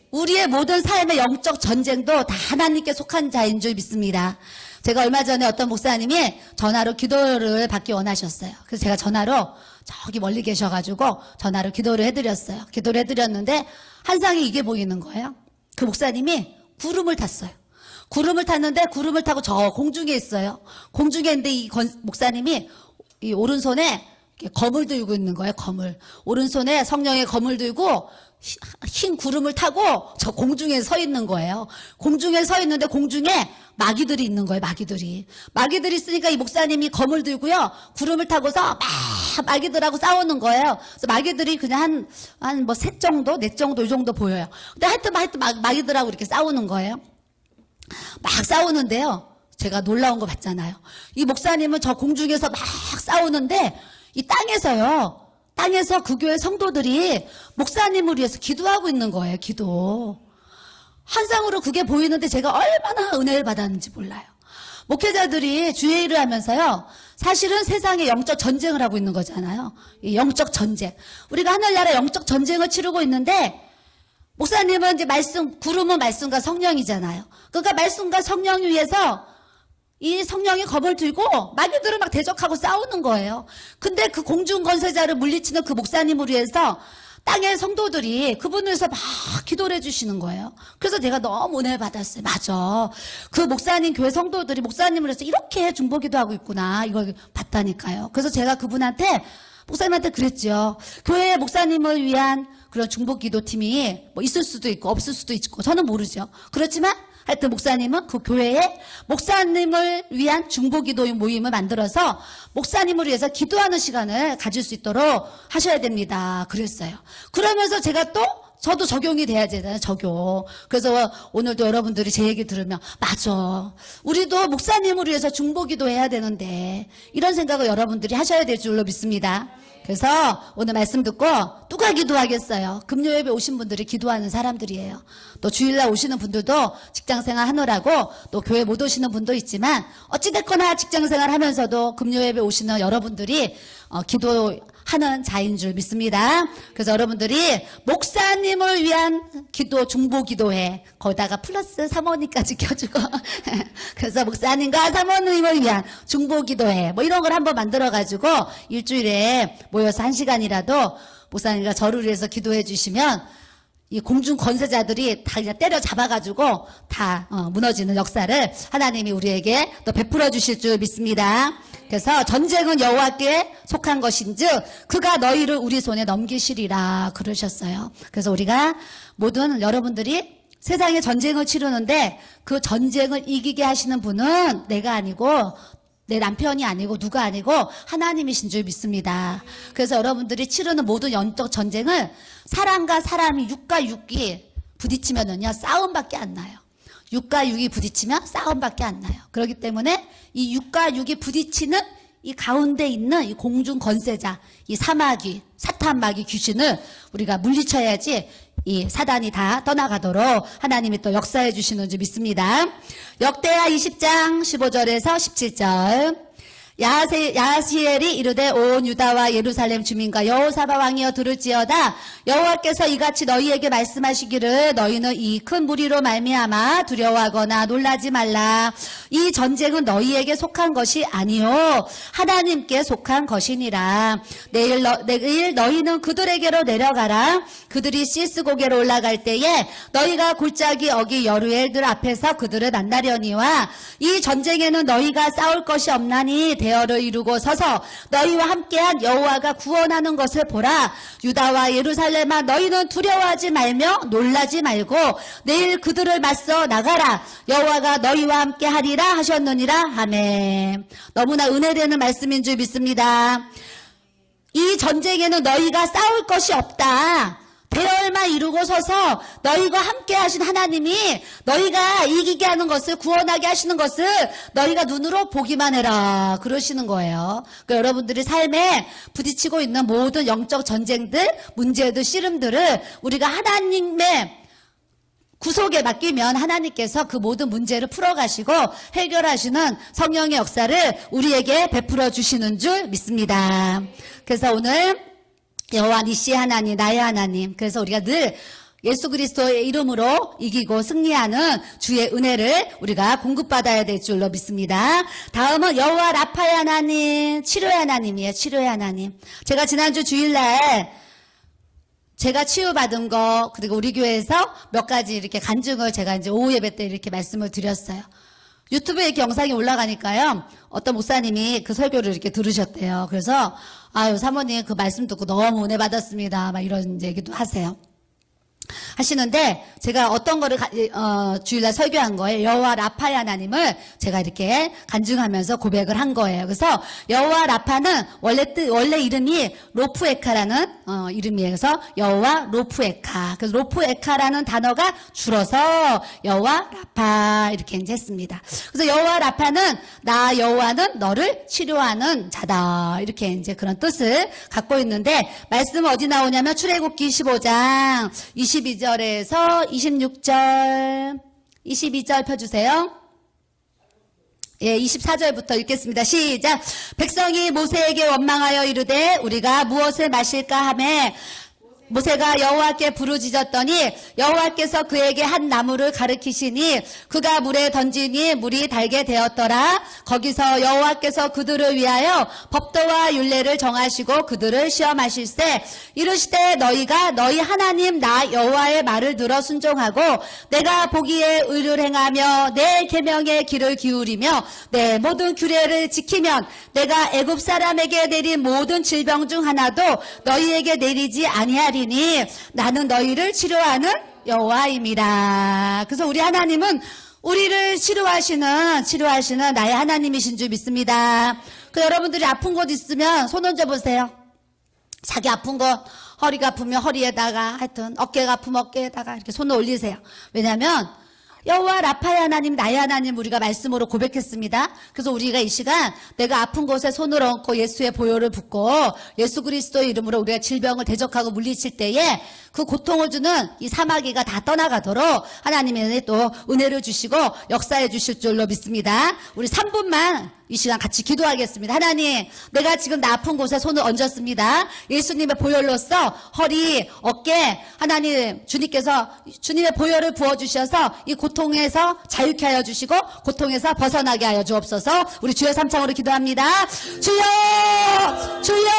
우리의 모든 삶의 영적 전쟁도 다 하나님께 속한 자인 줄 믿습니다. 제가 얼마 전에 어떤 목사님이 전화로 기도를 받기 원하셨어요. 그래서 제가 전화로 저기 멀리 계셔가지고 전화로 기도를 해드렸어요. 기도를 해드렸는데 환상이 이게 보이는 거예요. 그 목사님이 구름을 탔어요. 구름을 탔는데 구름을 타고 저 공중에 있어요. 공중에 있는데 이 목사님이 이 오른손에 검을 들고 있는 거예요. 검을. 오른손에 성령의 검을 들고 흰 구름을 타고 저 공중에 서 있는 거예요. 공중에 서 있는데 공중에 마귀들이 있는 거예요. 마귀들이 있으니까 이 목사님이 검을 들고요. 구름을 타고서 막 마귀들하고 싸우는 거예요. 그래서 마귀들이 그냥 한 뭐 셋 정도, 넷 정도 이 정도 보여요. 근데 하여튼 마귀들하고 이렇게 싸우는 거예요. 막 싸우는데요. 제가 놀라운 거 봤잖아요. 이 목사님은 저 공중에서 막 싸우는데 이 땅에서 그 교회 성도들이 목사님을 위해서 기도하고 있는 거예요. 기도. 환상으로 그게 보이는데 제가 얼마나 은혜를 받았는지 몰라요. 목회자들이 주의 일을 하면서요. 사실은 세상에 영적 전쟁을 하고 있는 거잖아요. 이 영적 전쟁. 우리가 하늘나라 영적 전쟁을 치르고 있는데 목사님은 이제 구름은 말씀과 성령이잖아요. 그러니까 말씀과 성령 위에서 이 성령이 검을 들고 마귀들을 막 대적하고 싸우는 거예요. 근데 그 공중 권세자를 물리치는 그 목사님을 위해서 땅의 성도들이 그분을 위해서 막 기도를 해주시는 거예요. 그래서 내가 너무 은혜를 받았어요. 맞아. 그 목사님 교회 성도들이 목사님을 위해서 이렇게 중보기도 하고 있구나. 이걸 봤다니까요. 그래서 제가 그분한테 목사님한테 그랬죠. 교회 목사님을 위한 그런 중보기도팀이 뭐 있을 수도 있고 없을 수도 있고 저는 모르죠. 그렇지만 하여튼 목사님은 그 교회에 목사님을 위한 중보기도 모임을 만들어서 목사님을 위해서 기도하는 시간을 가질 수 있도록 하셔야 됩니다. 그랬어요. 그러면서 제가 또 저도 적용이 돼야 되잖아요. 적용. 그래서 오늘도 여러분들이 제 얘기 들으면 맞아. 우리도 목사님을 위해서 중보기도 해야 되는데 이런 생각을 여러분들이 하셔야 될 줄로 믿습니다. 그래서 오늘 말씀 듣고 누가 기도하겠어요? 금요예배 오신 분들이 기도하는 사람들이에요. 또 주일날 오시는 분들도 직장생활 하느라고 또 교회 못 오시는 분도 있지만 어찌됐거나 직장생활 하면서도 금요예배 오시는 여러분들이 기도하는 하는 자인 줄 믿습니다. 그래서 여러분들이 목사님을 위한 기도, 중보 기도회, 거기다가 플러스 사모님까지 켜주고 그래서 목사님과 사모님을 위한 중보 기도회 뭐 이런 걸 한번 만들어가지고 일주일에 모여서 1시간이라도 목사님과 저를 위해서 기도해 주시면 이 공중 권세자들이 다 그냥 때려 잡아가지고 다 무너지는 역사를 하나님이 우리에게 또 베풀어 주실 줄 믿습니다. 그래서 전쟁은 여호와께 속한 것인즉 그가 너희를 우리 손에 넘기시리라 그러셨어요. 그래서 우리가 모든 여러분들이 세상에 전쟁을 치르는데 그 전쟁을 이기게 하시는 분은 내가 아니고 내 남편이 아니고 누가 아니고 하나님이신 줄 믿습니다. 그래서 여러분들이 치르는 모든 영적 전쟁을 사람과 사람이 육과 육이 부딪히면은요 싸움밖에 안 나요. 육과 육이 부딪히면 싸움밖에 안 나요. 그렇기 때문에 이 육과 육이 부딪히는 이 가운데 있는 이 공중 권세자, 이 사마귀, 사탄마귀 귀신을 우리가 물리쳐야지 이 사단이 다 떠나가도록 하나님이 또 역사해 주시는 줄 믿습니다. 역대하 20장 15절에서 17절. 야하시엘이 이르되 온 유다와 예루살렘 주민과 여호사밧 왕이여 들을지어다. 여호와께서 이같이 너희에게 말씀하시기를 너희는 이 큰 무리로 말미암아 두려워하거나 놀라지 말라. 이 전쟁은 너희에게 속한 것이 아니요 하나님께 속한 것이니라. 내일 너희는 그들에게로 내려가라. 그들이 시스고개로 올라갈 때에 너희가 골짜기 어기 여루엘들 앞에서 그들을 만나려니와 이 전쟁에는 너희가 싸울 것이 없나니 대열을 이루고 서서 너희와 함께한 여호와가 구원하는 것을 보라. 유다와 예루살렘아 너희는 두려워하지 말며 놀라지 말고 내일 그들을 맞서 나가라. 여호와가 너희와 함께하리라 하셨느니라. 아멘. 너무나 은혜되는 말씀인 줄 믿습니다. 이 전쟁에는 너희가 싸울 것이 없다. 대열만 이루고 서서 너희가 함께 하신 하나님이 너희가 이기게 하는 것을 구원하게 하시는 것을 너희가 눈으로 보기만 해라 그러시는 거예요. 그러니까 여러분들이 삶에 부딪히고 있는 모든 영적 전쟁들, 문제들, 씨름들을 우리가 하나님의 구속에 맡기면 하나님께서 그 모든 문제를 풀어가시고 해결하시는 성령의 역사를 우리에게 베풀어 주시는 줄 믿습니다. 그래서 오늘 여호와 니시 하나님, 나의 하나님. 그래서 우리가 늘 예수 그리스도의 이름으로 이기고 승리하는 주의 은혜를 우리가 공급받아야 될 줄로 믿습니다. 다음은 여호와 라파의 하나님, 치료의 하나님이에요. 치료의 하나님. 제가 지난주 주일날 제가 치유받은 거 그리고 우리 교회에서 몇 가지 이렇게 간증을 제가 이제 오후 예배 때 이렇게 말씀을 드렸어요. 유튜브에 이렇게 영상이 올라가니까요. 어떤 목사님이 그 설교를 이렇게 들으셨대요. 그래서 아유 사모님 그 말씀 듣고 너무 은혜 받았습니다. 막 이런 얘기도 하시는데 제가 어떤 거를 주일날 설교한 거예요. 여호와 라파의 하나님을 제가 이렇게 간증하면서 고백을 한 거예요. 그래서 여호와 라파는 원래 이름이 로프에카라는 이름이에요. 그래서 여호와 로프에카. 그래서 로프에카라는 단어가 줄어서 여호와 라파 이렇게 이제 했습니다. 그래서 여호와 라파는 나 여호와는 너를 치료하는 자다. 이렇게 이제 그런 뜻을 갖고 있는데 말씀은 어디 나오냐면 출애굽기 15장 22절에서 26절, 22절 펴주세요. 예, 24절부터 읽겠습니다. 시작. 백성이 모세에게 원망하여 이르되 우리가 무엇을 마실까 하매 모세가 여호와께 부르짖었더니 여호와께서 그에게 한 나무를 가르치시니 그가 물에 던지니 물이 달게 되었더라. 거기서 여호와께서 그들을 위하여 법도와 율례를 정하시고 그들을 시험하실세 이르시되 너희가 너희 하나님 나 여호와의 말을 들어 순종하고 내가 보기에 의를 행하며 내 계명의 귀를 기울이며 내 모든 규례를 지키면 내가 애굽 사람에게 내린 모든 질병 중 하나도 너희에게 내리지 아니하리니 나는 너희를 치료하는 여호와임이라. 그래서 우리 하나님은 우리를 치료하시는 나의 하나님이신 줄 믿습니다. 그 여러분들이 아픈 곳 있으면 손 얹어 보세요. 자기 아픈 거 허리가 아프면 허리에다가 하여튼 어깨가 아프면 어깨에다가 이렇게 손을 올리세요. 왜냐하면 여호와 라파의 하나님 나의 하나님 우리가 말씀으로 고백했습니다. 그래서 우리가 이 시간 내가 아픈 곳에 손을 얹고 예수의 보혈을 붓고 예수 그리스도의 이름으로 우리가 질병을 대적하고 물리칠 때에 그 고통을 주는 이 사마귀가 다 떠나가도록 하나님의 또 은혜를 주시고 역사해 주실 줄로 믿습니다. 우리 3분만 이 시간 같이 기도하겠습니다. 하나님, 내가 지금 나 아픈 곳에 손을 얹었습니다. 예수님의 보혈로서 허리, 어깨, 하나님 주님께서 주님의 보혈을 부어주셔서 이 고통에서 자유케 하여 주시고 고통에서 벗어나게 하여 주옵소서. 우리 주여 삼창으로 기도합니다. 주여! 주여!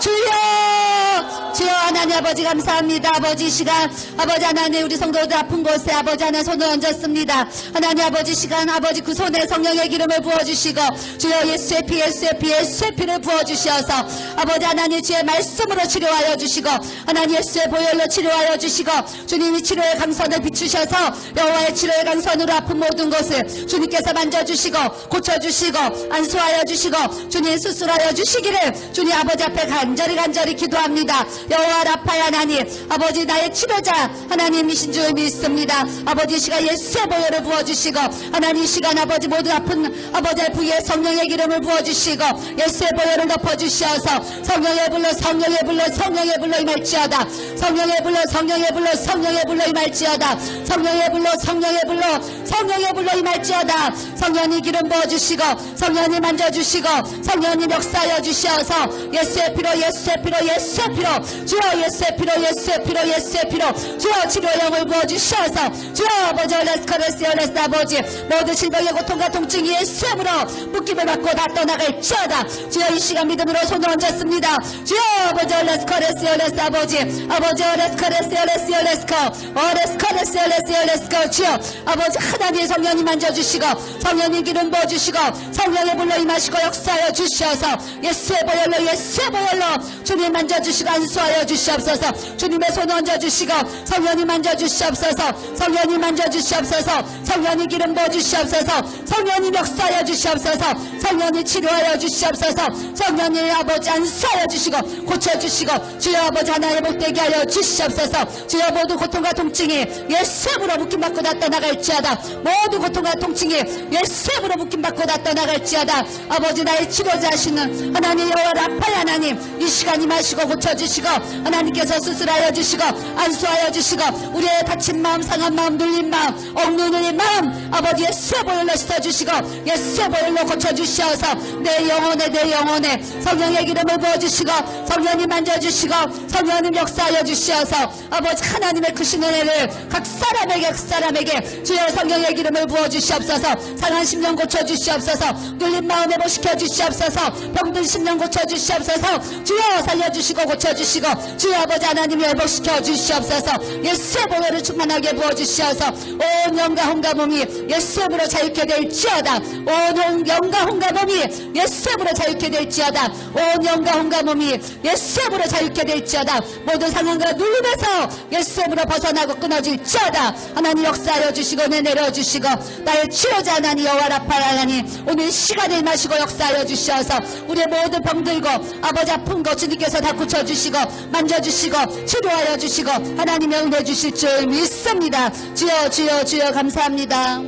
주여! 주여 하나님 아버지 감사합니다. 아버지 이 시간 아버지 하나님 우리 성도들 아픈 곳에 아버지 하나 손을 얹었습니다. 하나님 아버지 시간 아버지 그 손에 성령의 기름을 부어주시고 주여 예수의 피 예수의 피 예수의 피를 부어주셔서 아버지 하나님 주의 말씀으로 치료하여 주시고 하나님 예수의 보혈로 치료하여 주시고 주님이 치료의 강선을 비추셔서 여호와의 치료의 강선으로 아픈 모든 것을 주님께서 만져주시고 고쳐주시고 안수하여 주시고 주님 수술하여 주시기를 주님 아버지 앞에 간절히 기도합니다. 여호와 라파의 하나님 아버지 나의 치료자 하나님이신 줄 믿습니다. 아버지 이 시간 예수의 보혈을 부어주시고 하나님 이 시간 아버지 모든 아픈 아버지 부위에 성령의 기름을 부어주시고 예수의 보혈을 덮어주셔서 성령의 불로 성령의 불로 성령의 불로 임할지어다. 성령의 불로 성령의 불로 성령의 불로 임할지어다. 성령의 불로 성령의 불로 성령의 불로 임할지어다. 성령이 기름 부어주시고 성령이 만져주시고 성령이 역사하여 주셔서 예수의 피로 예수의 피로 예수의 피로 주여 예수의 피로 예수의 피로 예수의 피로 주여 치료영을 부어주셔서 주여 아버지 얼레스커레스 얼레스 아버지 모든 질병의 고통과 통증이 예수의 으로 묶임을 받고 다 떠나갈지어다. 주여 이 시간 믿음으로 손을 얹었습니다. 주여 아버지 얼레스커레스 얼레스 아버지 얼레스커레스 얼레스 얼레스커 얼레스커레스 얼레스 얼레스커 주여 아버지 하나님의 성령이 만져주시고 성령이 기름 부어주시고 성령의 불로 임하시고 역사하여 주셔서 예수의 보혈로 주님 만져주시고 안수하여 주시옵소서. 주님의 손 얹어주시고 성령이 만져주시옵소서. 성령이 만져주시옵소서. 성령이 기름 부어주시옵소서. 성령이 역사하여 주시옵소서. 성령이 치료하여 주시옵소서. 성령이 아버지 안수하여 주시고 고쳐주시고 주여 아버지 하나님 복되게 하여 주시옵소서. 주여 모든 고통과 통증이 예수으로 묶임받고 다 떠나갈지어다. 모든 고통과 통증이 예수으로 묶임받고 다 떠나갈지어다. 아버지 나의 치료자시는 하나님 여호와 라파의 하나님 이 시간 임하시고 고쳐주시고 하나님께서 수술하여 주시고 안수하여 주시고 우리의 다친 마음 상한 마음 눌린 마음 억누르는 마음 아버지 예수의 보혈로 씻어주시고 예수의 보혈로 고쳐주셔서 내 영혼에 성령의 기름을 부어주시고 성령이 만져주시고 성령님 역사하여 주셔서 아버지 하나님의 크신 은혜를 각 사람에게 주여 성령의 기름을 부어주시옵소서. 상한 심령 고쳐주시옵소서. 눌린 마음 회복시켜 주시옵소서. 병든 심령 고쳐주시옵소서. 주여 살려주시고 고쳐주시고 주여 아버지 하나님이 회복시켜 주시옵소서. 예수의 보혈을 충만하게 부어주시어서 온 영과 혼과 몸이 예수의 으로 자유케 될지어다. 온 영과 혼과 몸이 예수의 으로 자유케 될지어다. 온 영과 혼과 몸이 예수의 으로 자유케 될지어다. 모든 상황과 눌림에서 예수의 으로 벗어나고 끊어질지어다. 하나님 역사하여 주시고 은혜 내려주시고 나의 치료자 하나님 여호와 라파 하나님 오늘 시간을 마시고 역사하여 주셔서 우리의 모든 병들고 아버지 아픈 것 주님께서 다 고쳐주시고 만져주시고 치료하여 주시고 하나님의 은혜 주실 줄 믿습니다. 주여 주여 주여 감사합니다.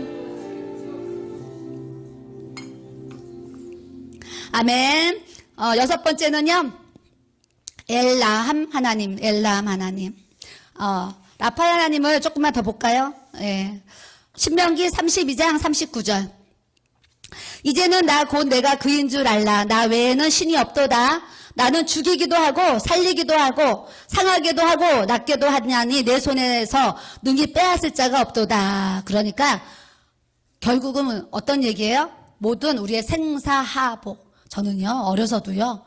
아멘. 여섯 번째는요 엘라함 하나님 라파의 하나님을 조금만 더 볼까요? 예. 신명기 32장 39절 이제는 나 곧 내가 그인 줄 알라. 나 외에는 신이 없도다. 나는 죽이기도 하고 살리기도 하고 상하게도 하고 낫게도 하냐니 내 손에서 능히 빼앗을 자가 없도다. 그러니까 결국은 어떤 얘기예요? 모든 우리의 생사하복. 저는요 어려서도요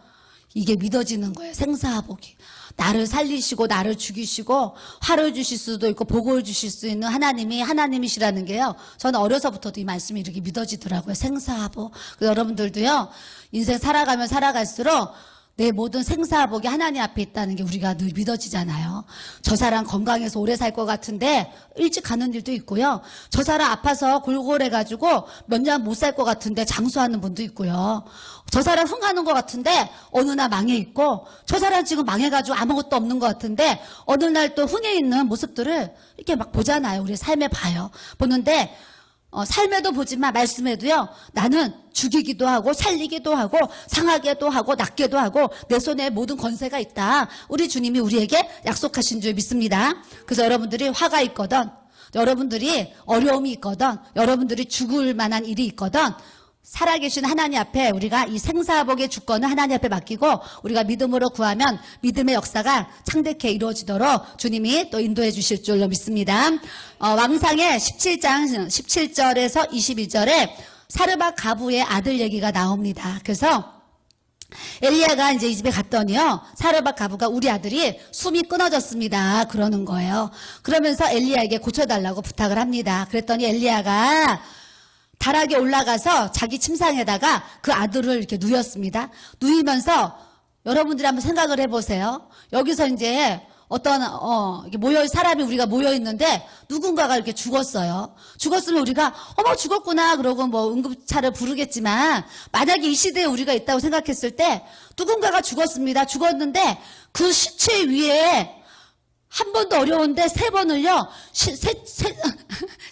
이게 믿어지는 거예요. 생사하복이. 나를 살리시고 나를 죽이시고 화를 주실 수도 있고 복을 주실 수 있는 하나님이 하나님이시라는 게요. 저는 어려서부터도 이 말씀이 이렇게 믿어지더라고요. 생사하복. 여러분들도요. 인생 살아가면 살아갈수록 내 모든 생사복이 하나님 앞에 있다는 게 우리가 늘 믿어지잖아요. 저 사람 건강해서 오래 살 것 같은데 일찍 가는 일도 있고요. 저 사람 아파서 골골해가지고 몇 년 못 살 것 같은데 장수하는 분도 있고요. 저 사람 흥하는 것 같은데 어느 날 망해 있고 저 사람 지금 망해가지고 아무것도 없는 것 같은데 어느 날 또 흥해 있는 모습들을 이렇게 막 보잖아요. 우리 삶에 봐요. 보는데 삶에도 보지만 말씀에도요. 나는 죽이기도 하고 살리기도 하고 상하게도 하고 낫게도 하고 내 손에 모든 권세가 있다. 우리 주님이 우리에게 약속하신 줄 믿습니다. 그래서 여러분들이 화가 있거든, 여러분들이 어려움이 있거든, 여러분들이 죽을 만한 일이 있거든 살아계신 하나님 앞에 우리가 이 생사복의 주권을 하나님 앞에 맡기고 우리가 믿음으로 구하면 믿음의 역사가 창대케 이루어지도록 주님이 또 인도해 주실 줄로 믿습니다. 왕상의 17장 17절에서 22절에 사르밧 가부의 아들 얘기가 나옵니다. 그래서 엘리야가 이제 이 집에 갔더니요, 사르밧 가부가 우리 아들이 숨이 끊어졌습니다 그러는 거예요. 그러면서 엘리야에게 고쳐달라고 부탁을 합니다. 그랬더니 엘리야가 다락에 올라가서 자기 침상에다가 그 아들을 이렇게 누였습니다. 누이면서 여러분들이 한번 생각을 해보세요. 여기서 이제 어떤 이렇게 사람이 우리가 모여 있는데 누군가가 이렇게 죽었어요. 죽었으면 우리가 어머 죽었구나 그러고 뭐 응급차를 부르겠지만, 만약에 이 시대에 우리가 있다고 생각했을 때 누군가가 죽었습니다. 죽었는데 그 시체 위에 한 번도 어려운데 세 번을요,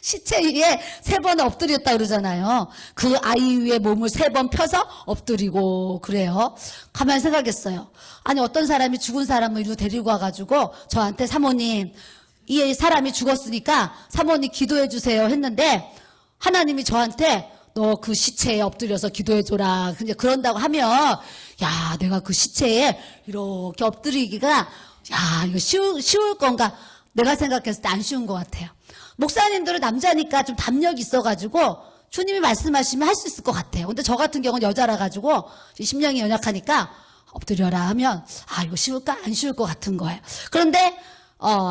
시체 위에 세 번 엎드렸다 그러잖아요. 그 아이 위에 몸을 세 번 펴서 엎드리고 그래요. 가만히 생각했어요. 아니, 어떤 사람이 죽은 사람을 이리로 데리고 와가지고 저한테 사모님, 이 사람이 죽었으니까 사모님 기도해 주세요 했는데, 하나님이 저한테 너 그 시체에 엎드려서 기도해줘라. 근데 그런다고 하면, 야, 내가 그 시체에 이렇게 엎드리기가, 야, 이거 쉬울 건가? 내가 생각했을 때 안 쉬운 것 같아요. 목사님들은 남자니까 좀 담력이 있어가지고 주님이 말씀하시면 할 수 있을 것 같아요. 근데 저 같은 경우는 여자라 가지고 심령이 연약하니까 엎드려라 하면 이거 쉬울까? 안 쉬울 것 같은 거예요. 그런데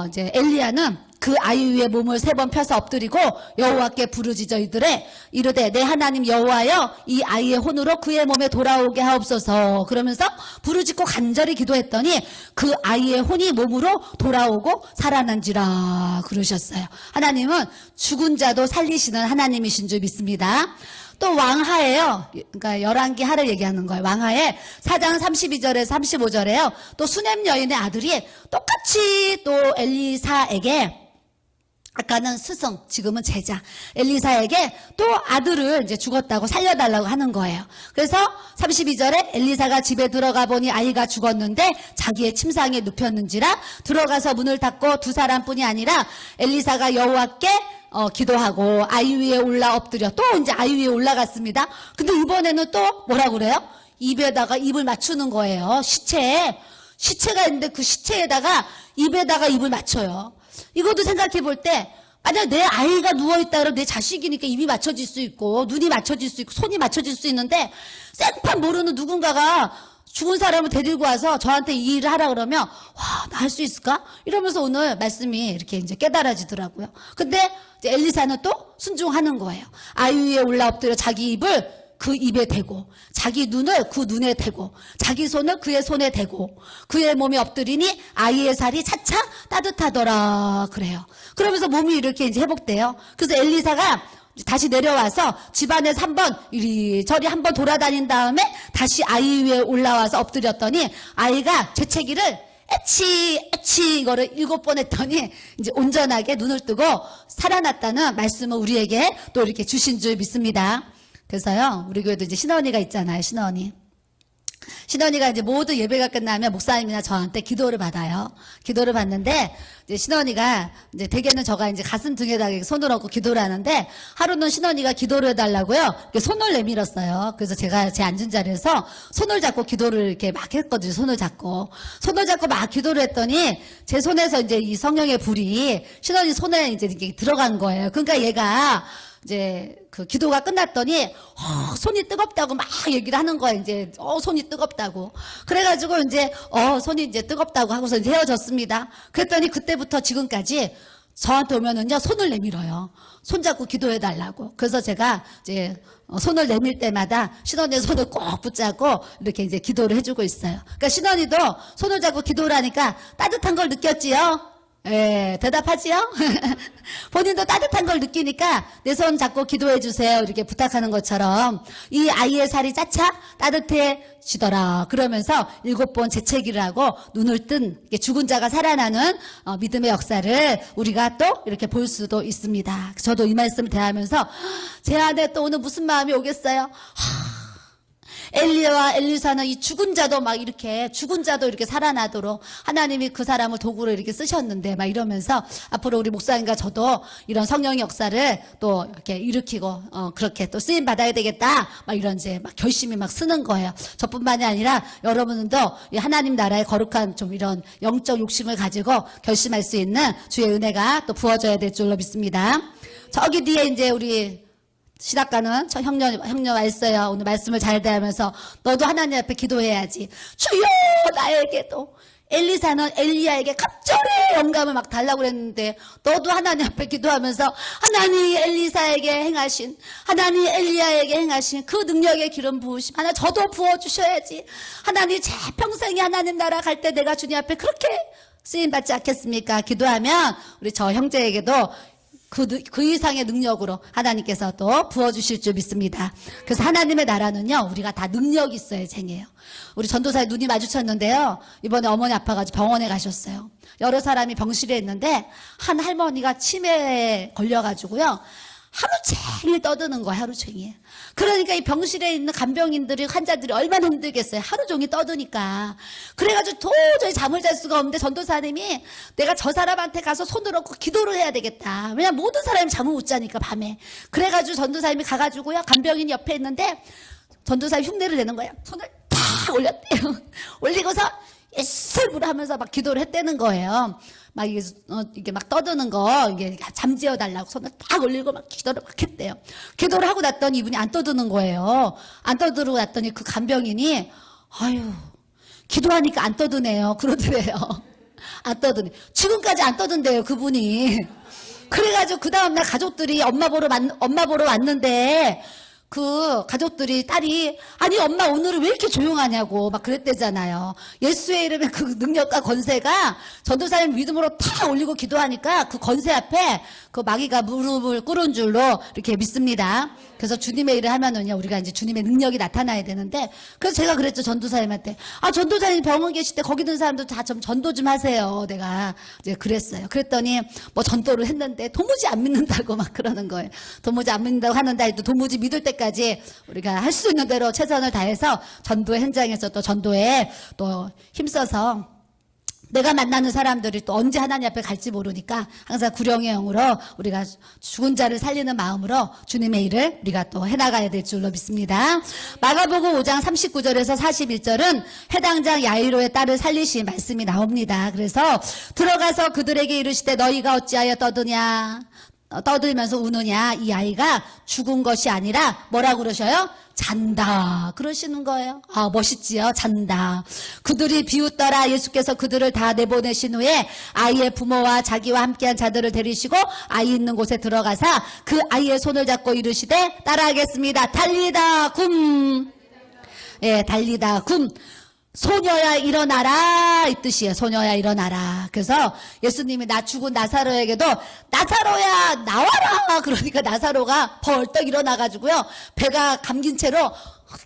이제 엘리야는 그 아이 위에 몸을 세 번 펴서 엎드리고 여호와께 부르짖어 이르되 내 하나님 여호와여, 이 아이의 혼으로 그의 몸에 돌아오게 하옵소서. 그러면서 부르짖고 간절히 기도했더니 그 아이의 혼이 몸으로 돌아오고 살아난지라 그러셨어요. 하나님은 죽은 자도 살리시는 하나님이신 줄 믿습니다. 또 왕하에요. 그러니까 열왕기 하를 얘기하는 거예요. 왕하에 4장 32절에서 35절에요. 또 수넴 여인의 아들이 똑같이 또 엘리사에게, 아까는 스승, 지금은 제자, 엘리사에게 또 아들을 이제 죽었다고 살려달라고 하는 거예요. 그래서 32절에 엘리사가 집에 들어가 보니 아이가 죽었는데 자기의 침상에 눕혔는지라 들어가서 문을 닫고 두 사람뿐이 아니라 엘리사가 여호와께 기도하고 아이 위에 올라 엎드려 또 이제 아이 위에 올라갔습니다. 근데 이번에는 또 뭐라고 그래요? 입에다가 입을 맞추는 거예요. 시체가 있는데 그 시체에다가 입에다가 입을 맞춰요. 이것도 생각해 볼 때, 만약 내 아이가 누워있다 그러면 내 자식이니까 입이 맞춰질 수 있고 눈이 맞춰질 수 있고 손이 맞춰질 수 있는데, 생판 모르는 누군가가 죽은 사람을 데리고 와서 저한테 이 일을 하라 그러면, 와, 나 할 수 있을까? 이러면서 오늘 말씀이 이렇게 이제 깨달아지더라고요. 근데 이제 엘리사는 또 순종하는 거예요. 아이 위에 올라 엎드려 자기 입을 그 입에 대고, 자기 눈을 그 눈에 대고, 자기 손을 그의 손에 대고, 그의 몸에 엎드리니 아이의 살이 차차 따뜻하더라 그래요. 그러면서 몸이 이렇게 이제 회복돼요. 그래서 엘리사가 다시 내려와서 집안에서 한번 이리저리 한번 돌아다닌 다음에 다시 아이 위에 올라와서 엎드렸더니 아이가 재채기를 에치 이거를 7번 했더니 이제 온전하게 눈을 뜨고 살아났다는 말씀을 우리에게 또 이렇게 주신 줄 믿습니다. 그래서요, 우리 교회도 이제 신언니가 있잖아요. 신언니가 이제 모두 예배가 끝나면 목사님이나 저한테 기도를 받아요. 기도를 받는데, 이제 신언니가 이제 대개는 저가 이제 가슴 등에다가 손을 얹고 기도를 하는데, 하루는 신언니가 기도를 해달라고요, 이렇게 손을 내밀었어요. 그래서 제가 제 앉은 자리에서 손을 잡고 기도를 이렇게 막 했거든요. 손을 잡고 막 기도를 했더니 제 손에서 이제 이 성령의 불이 신언니 손에 이제 이렇게 들어간 거예요. 그러니까 얘가 이제 그 기도가 끝났더니 손이 뜨겁다고 막 얘기를 하는 거야. 이제 손이 뜨겁다고. 그래가지고 이제 손이 이제 뜨겁다고 하고서 이제 헤어졌습니다. 그랬더니 그때부터 지금까지 저한테 오면은요, 손을 내밀어요. 손 잡고 기도해 달라고. 그래서 제가 이제 손을 내밀 때마다 신언니의 손을 꼭 붙잡고 이렇게 이제 기도를 해주고 있어요. 그러니까 신언니도 손을 잡고 기도를 하니까 따뜻한 걸 느꼈지요? 예, 대답하지요? 본인도 따뜻한 걸 느끼니까 내 손 잡고 기도해 주세요 이렇게 부탁하는 것처럼 이 아이의 살이 차차 따뜻해지더라 그러면서 7번 재채기를 하고 눈을 뜬 죽은 자가 살아나는 믿음의 역사를 우리가 또 이렇게 볼 수도 있습니다. 저도 이 말씀을 대하면서 제 안에 또 오늘 무슨 마음이 오겠어요? 엘리야와 엘리사는 이 죽은 자도 이렇게 살아나도록 하나님이 그 사람을 도구로 이렇게 쓰셨는데 막 이러면서 앞으로 우리 목사님과 저도 이런 성령의 역사를 또 이렇게 일으키고 그렇게 또 쓰임 받아야 되겠다 막 이런 이제 막 결심이 막 쓰는 거예요. 저뿐만이 아니라 여러분도 이 하나님 나라의 거룩한 좀 이런 영적 욕심을 가지고 결심할 수 있는 주의 은혜가 또 부어져야 될 줄로 믿습니다. 저기 뒤에 이제 우리 시작가는 저 형녀 와 있어요. 오늘 말씀을 잘 대하면서 너도 하나님 앞에 기도해야지. 주여 나에게도. 엘리사는 엘리야에게 갑절의 영감을 막 달라고 그랬는데 너도 하나님 앞에 기도하면서 하나님 엘리사에게 행하신, 하나님 엘리야에게 행하신 그 능력의 기름 부으심 하나 저도 부어주셔야지. 하나님 제 평생에 하나님 나라 갈 때 내가 주님 앞에 그렇게 쓰임받지 않겠습니까? 기도하면 우리 저 형제에게도 그 이상의 능력으로 하나님께서 또 부어주실 줄 믿습니다. 그래서 하나님의 나라는요, 우리가 다 능력이 있어야 쟁이에요. 우리 전도사에 눈이 마주쳤는데요, 이번에 어머니 아파가지고 병원에 가셨어요. 여러 사람이 병실에 있는데 한 할머니가 치매에 걸려가지고요, 하루 종일 떠드는 거예요. 하루 종일. 그러니까 이 병실에 있는 간병인들이, 환자들이 얼마나 힘들겠어요. 하루 종일 떠드니까. 그래가지고 도저히 잠을 잘 수가 없는데 전도사님이 내가 저 사람한테 가서 손을 얹고 기도를 해야 되겠다. 왜냐면 모든 사람이 잠을 못 자니까 밤에. 그래가지고 전도사님이 가가지고요, 간병인이 옆에 있는데 전도사님 흉내를 내는 거예요. 손을 탁 올렸대요. 올리고서 예술부를 하면서 막 기도를 했다는 거예요. 막 이게 막 떠드는 거, 이게 잠재워 달라고 손을 딱 올리고 막 기도를 막 했대요. 기도를 하고 났더니 이분이 안 떠드는 거예요. 안 떠들고 났더니 그 간병인이, 아유, 기도하니까 안 떠드네요. 그러더래요. 안 떠드네. 지금까지 안 떠든대요, 그분이. 그래가지고 그 다음날 가족들이 엄마 보러 왔는데, 그 가족들이, 딸이 아니 엄마 오늘은 왜 이렇게 조용하냐고 막 그랬대잖아요. 예수의 이름의 그 능력과 권세가 전도사님 믿음으로 탁 올리고 기도하니까 그 권세 앞에 그 마귀가 무릎을 꿇은 줄로 이렇게 믿습니다. 그래서 주님의 일을 하면은요, 우리가 이제 주님의 능력이 나타나야 되는데, 그래서 제가 그랬죠, 전도사님한테. 아, 전도사님 병원 계실 때 거기 있는 사람들 다 좀 전도 좀 하세요. 내가 이제 그랬어요. 그랬더니 뭐 전도를 했는데 도무지 안 믿는다고 막 그러는 거예요. 도무지 안 믿는다고 하는데 또 도무지 믿을 때까지 우리가 할 수 있는 대로 최선을 다해서 전도 현장에서 또 전도에 또 힘써서, 내가 만나는 사람들이 또 언제 하나님 앞에 갈지 모르니까 항상 구령의 영으로 우리가 죽은 자를 살리는 마음으로 주님의 일을 우리가 또 해나가야 될 줄로 믿습니다. 마가복음 5장 39절에서 41절은 해당 장 야이로의 딸을 살리신 말씀이 나옵니다. 그래서 들어가서 그들에게 이르시되 너희가 어찌하여 떠들면서 우느냐. 이 아이가 죽은 것이 아니라 뭐라고 그러셔요? 잔다 그러시는 거예요. 아, 멋있지요? 잔다. 그들이 비웃더라. 예수께서 그들을 다 내보내신 후에 아이의 부모와 자기와 함께한 자들을 데리시고 아이 있는 곳에 들어가사 그 아이의 손을 잡고 이르시되, 따라하겠습니다. 달리다 굼. 예, 달리다 굼. 소녀야 일어나라, 이 뜻이에요. 소녀야 일어나라. 그래서 예수님이 나 죽은 나사로에게도 나사로야 나와라, 그러니까 나사로가 벌떡 일어나가지고요, 배가 감긴 채로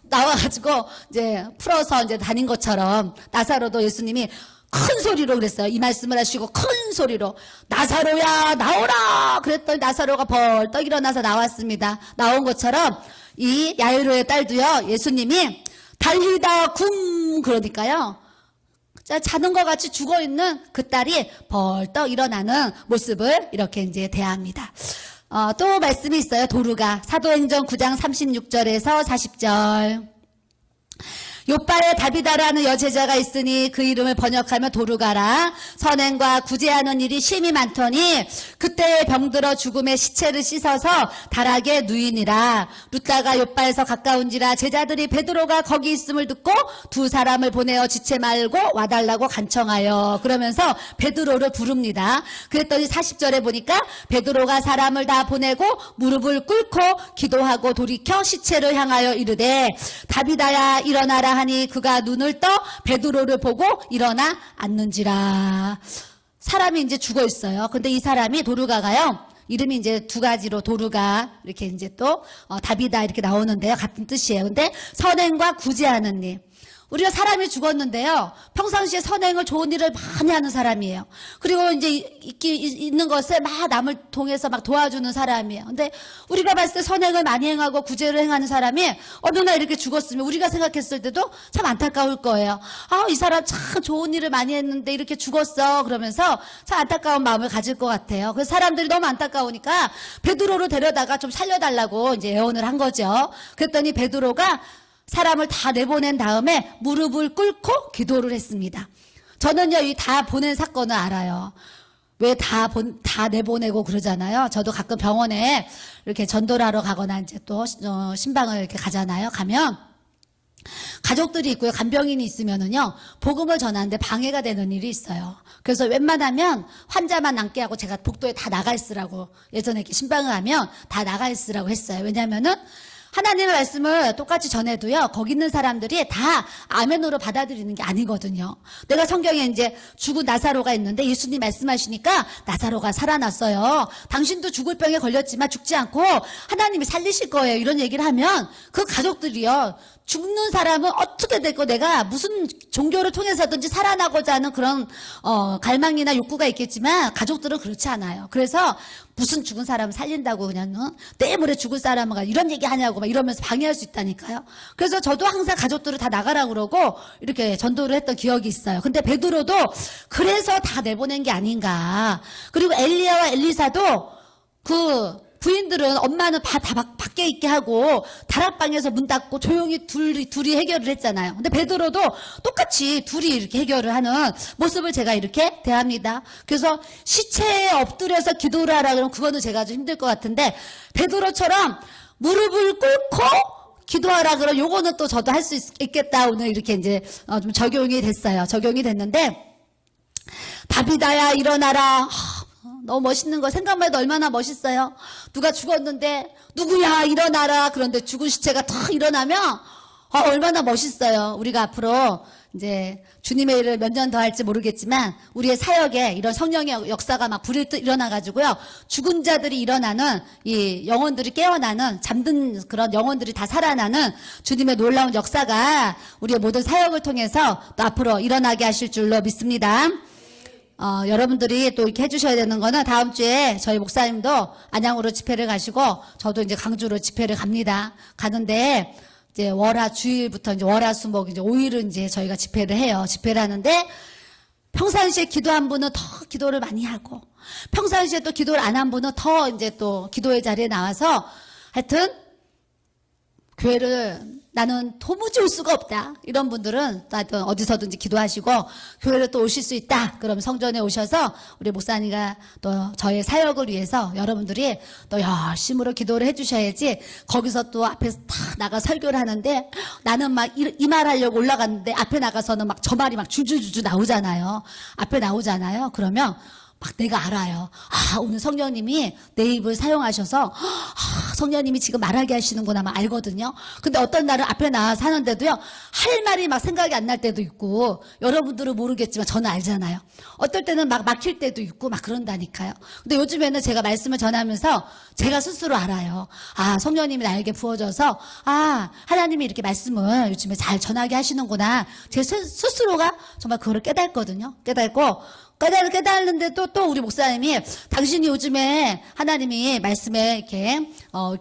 나와가지고 이제 풀어서 이제 다닌 것처럼 나사로도 예수님이 큰 소리로 그랬어요. 이 말씀을 하시고 큰 소리로 나사로야 나오라 그랬더니 나사로가 벌떡 일어나서 나왔습니다. 나온 것처럼 이 야이로의 딸도요, 예수님이 달리다 굼 그러니까요, 자는 것 같이 죽어있는 그 딸이 벌떡 일어나는 모습을 이렇게 이제 대합니다. 또 말씀이 있어요. 도루가 사도행전 9장 36절에서 40절. 요바에 다비다라는 여제자가 있으니 그 이름을 번역하면 도루가라. 선행과 구제하는 일이 심히 많더니 그때에 병들어 죽음의 시체를 씻어서 달하게 누이니라. 루다가 요바에서 가까운지라 제자들이 베드로가 거기 있음을 듣고 두 사람을 보내어 지체 말고 와달라고 간청하여, 그러면서 베드로를 부릅니다. 그랬더니 40절에 보니까 베드로가 사람을 다 보내고 무릎을 꿇고 기도하고 돌이켜 시체를 향하여 이르되 다비다야 일어나라 하니 그가 눈을 떠 베드로를 보고 일어나 앉는지라. 사람이 이제 죽어 있어요. 근데 이 사람이 도루가가요, 이름이 이제 두 가지로 도루가 이렇게 이제 또 다비다 이렇게 나오는데요, 같은 뜻이에요. 근데 선행과 구제하는 일. 우리가 사람이 죽었는데요. 평상시에 선행을 좋은 일을 많이 하는 사람이에요. 그리고 이제 있는 것에 막 남을 통해서 막 도와주는 사람이에요. 근데 우리가 봤을 때 선행을 많이 행하고 구제를 행하는 사람이 어느 날 이렇게 죽었으면 우리가 생각했을 때도 참 안타까울 거예요. 아, 이 사람 참 좋은 일을 많이 했는데 이렇게 죽었어. 그러면서 참 안타까운 마음을 가질 것 같아요. 그래서 사람들이 너무 안타까우니까 베드로를 데려다가 좀 살려달라고 이제 애원을 한 거죠. 그랬더니 베드로가 사람을 다 내보낸 다음에 무릎을 꿇고 기도를 했습니다. 저는요, 이 다 보낸 사건을 알아요. 왜 다 내보내고 그러잖아요. 저도 가끔 병원에 이렇게 전도를 하러 가거나 이제 또 신방을 이렇게 가잖아요. 가면 가족들이 있고요. 간병인이 있으면은요, 복음을 전하는데 방해가 되는 일이 있어요. 그래서 웬만하면 환자만 남게 하고 제가 복도에 다 나가 있으라고, 예전에 이렇게 신방을 하면 다 나가 있으라고 했어요. 왜냐면은 하나님의 말씀을 똑같이 전해도요, 거기 있는 사람들이 다 아멘으로 받아들이는 게 아니거든요. 내가 성경에 이제 죽은 나사로가 있는데 예수님 말씀하시니까 나사로가 살아났어요. 당신도 죽을 병에 걸렸지만 죽지 않고 하나님이 살리실 거예요. 이런 얘기를 하면 그 가족들이요, 죽는 사람은 어떻게 됐고 내가 무슨 종교를 통해서든지 살아나고자 하는 그런 갈망이나 욕구가 있겠지만 가족들은 그렇지 않아요. 그래서 무슨 죽은 사람을 살린다고 그냥 내일 모레 죽을 사람은 이런 얘기 하냐고 막 이러면서 방해할 수 있다니까요. 그래서 저도 항상 가족들을 다 나가라고 그러고 이렇게 전도를 했던 기억이 있어요. 근데 베드로도 그래서 다 내보낸 게 아닌가. 그리고 엘리야와 엘리사도 그 부인들은 엄마는 다 밖에 있게 하고 다락방에서 문 닫고 조용히 둘이 해결을 했잖아요. 근데 베드로도 똑같이 둘이 이렇게 해결을 하는 모습을 제가 이렇게 대합니다. 그래서 시체에 엎드려서 기도를 하라 그러면 그거는 제가 좀 힘들 것 같은데 베드로처럼 무릎을 꿇고 기도하라 그러면 요거는 또 저도 할 수 있겠다. 오늘 이렇게 이제 좀 적용이 됐어요. 적용이 됐는데 다비다야 일어나라. 너무 멋있는 거 생각만 해도 얼마나 멋있어요. 누가 죽었는데 누구야 일어나라. 그런데 죽은 시체가 탁 일어나면 얼마나 멋있어요. 우리가 앞으로 이제 주님의 일을 몇 년 더 할지 모르겠지만 우리의 사역에 이런 성령의 역사가 막 불이 일어나가지고요, 죽은 자들이 일어나는, 이 영혼들이 깨어나는, 잠든 그런 영혼들이 다 살아나는 주님의 놀라운 역사가 우리의 모든 사역을 통해서 또 앞으로 일어나게 하실 줄로 믿습니다. 여러분들이 또 이렇게 해주셔야 되는 거는 다음 주에 저희 목사님도 안양으로 집회를 가시고 저도 이제 강주로 집회를 갑니다. 가는데 이제 월화 주일부터 이제 월화수목 이제 5일은 이제 저희가 집회를 해요. 집회를 하는데 평상시에 기도한 분은 더 기도를 많이 하고 평상시에 또 기도를 안 한 분은 더 이제 또 기도의 자리에 나와서 하여튼 교회를 나는 도무지 올 수가 없다. 이런 분들은 또 어디서든지 기도하시고 교회를 또 오실 수 있다. 그럼 성전에 오셔서 우리 목사님과 또 저의 사역을 위해서 여러분들이 또 열심으로 기도를 해주셔야지 거기서 또 앞에서 탁 나가 설교를 하는데 나는 막 이 말 하려고 올라갔는데 앞에 나가서는 막 저 말이 막 줄줄줄줄 나오잖아요. 앞에 나오잖아요. 그러면 막 내가 알아요. 오늘 성령님이 내 입을 사용하셔서 성령님이 지금 말하게 하시는구나 막 알거든요. 근데 어떤 날은 앞에 나와서 하는데도요, 할 말이 막 생각이 안 날 때도 있고, 여러분들은 모르겠지만 저는 알잖아요. 어떨 때는 막 막힐 때도 있고 막 그런다니까요. 근데 요즘에는 제가 말씀을 전하면서 제가 스스로 알아요. 성령님이 나에게 부어줘서 하나님이 이렇게 말씀을 요즘에 잘 전하게 하시는구나. 제 스스로가 정말 그거를 깨닫거든요. 깨달는데 또 우리 목사님이 당신이 요즘에 하나님이 말씀에 이렇게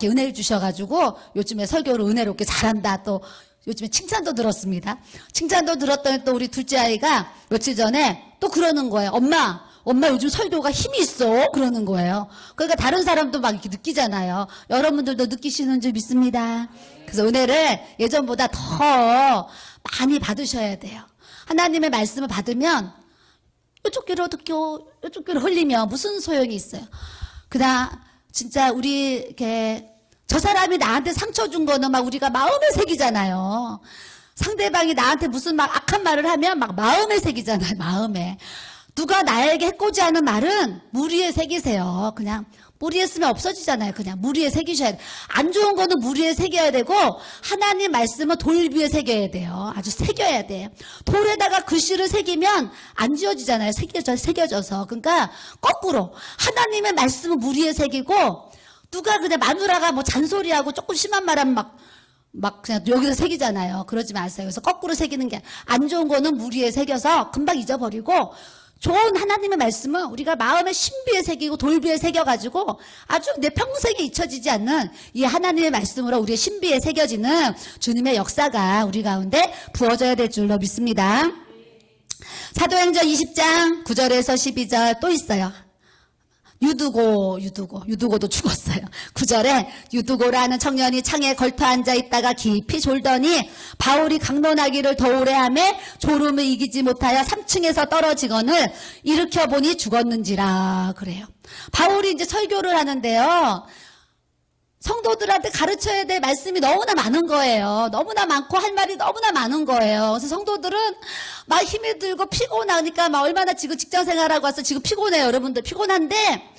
은혜를 주셔가지고 요즘에 설교를 은혜롭게 잘한다. 또 요즘에 칭찬도 들었습니다. 칭찬도 들었더니 또 우리 둘째 아이가 며칠 전에 또 그러는 거예요. 엄마 요즘 설교가 힘이 있어. 그러는 거예요. 그러니까 다른 사람도 막 이렇게 느끼잖아요. 여러분들도 느끼시는 줄 믿습니다. 그래서 은혜를 예전보다 더 많이 받으셔야 돼요. 하나님의 말씀을 받으면 이쪽 귀로 듣고 이쪽 귀로 흘리면 무슨 소용이 있어요. 그냥 진짜 우리 이렇게 저 사람이 나한테 상처 준 거는 막 우리가 마음에 새기잖아요. 상대방이 나한테 무슨 막 악한 말을 하면 막 마음에 새기잖아요. 마음에. 누가 나에게 해코지 하는 말은 물 위에 새기세요. 그냥 물 위에 쓰면 없어지잖아요. 그냥 물 위에 새기셔야 돼요. 안 좋은 거는 물 위에 새겨야 되고 하나님 말씀은 돌 위에 새겨야 돼요. 아주 새겨야 돼요. 돌에다가 글씨를 새기면 안 지워지잖아요. 새겨져서. 그러니까 거꾸로 하나님의 말씀은 물 위에 새기고 누가 그냥 마누라가 뭐 잔소리하고 조금 심한 말하면 막 막 그냥 여기서 새기잖아요. 그러지 마세요. 그래서 거꾸로 새기는 게 안 좋은 거는 물 위에 새겨서 금방 잊어버리고 좋은 하나님의 말씀은 우리가 마음의 신비에 새기고 돌비에 새겨가지고 아주 내 평생에 잊혀지지 않는 이 하나님의 말씀으로 우리의 신비에 새겨지는 주님의 역사가 우리 가운데 부어져야 될 줄로 믿습니다. 사도행전 20장 9절에서 12절 또 있어요. 유두고도 죽었어요. 9절에 유두고라는 청년이 창에 걸터 앉아 있다가 깊이 졸더니 바울이 강론하기를 더 오래 하매 졸음을 이기지 못하여 3층에서 떨어지거늘 일으켜 보니 죽었는지라 그래요. 바울이 이제 설교를 하는데요. 성도들한테 가르쳐야 될 말씀이 너무나 많은 거예요. 너무나 많고 할 말이 너무나 많은 거예요. 그래서 성도들은 막 힘이 들고 피곤하니까 막 얼마나 지금 직장 생활하고 와서 지금 피곤해요. 여러분들 피곤한데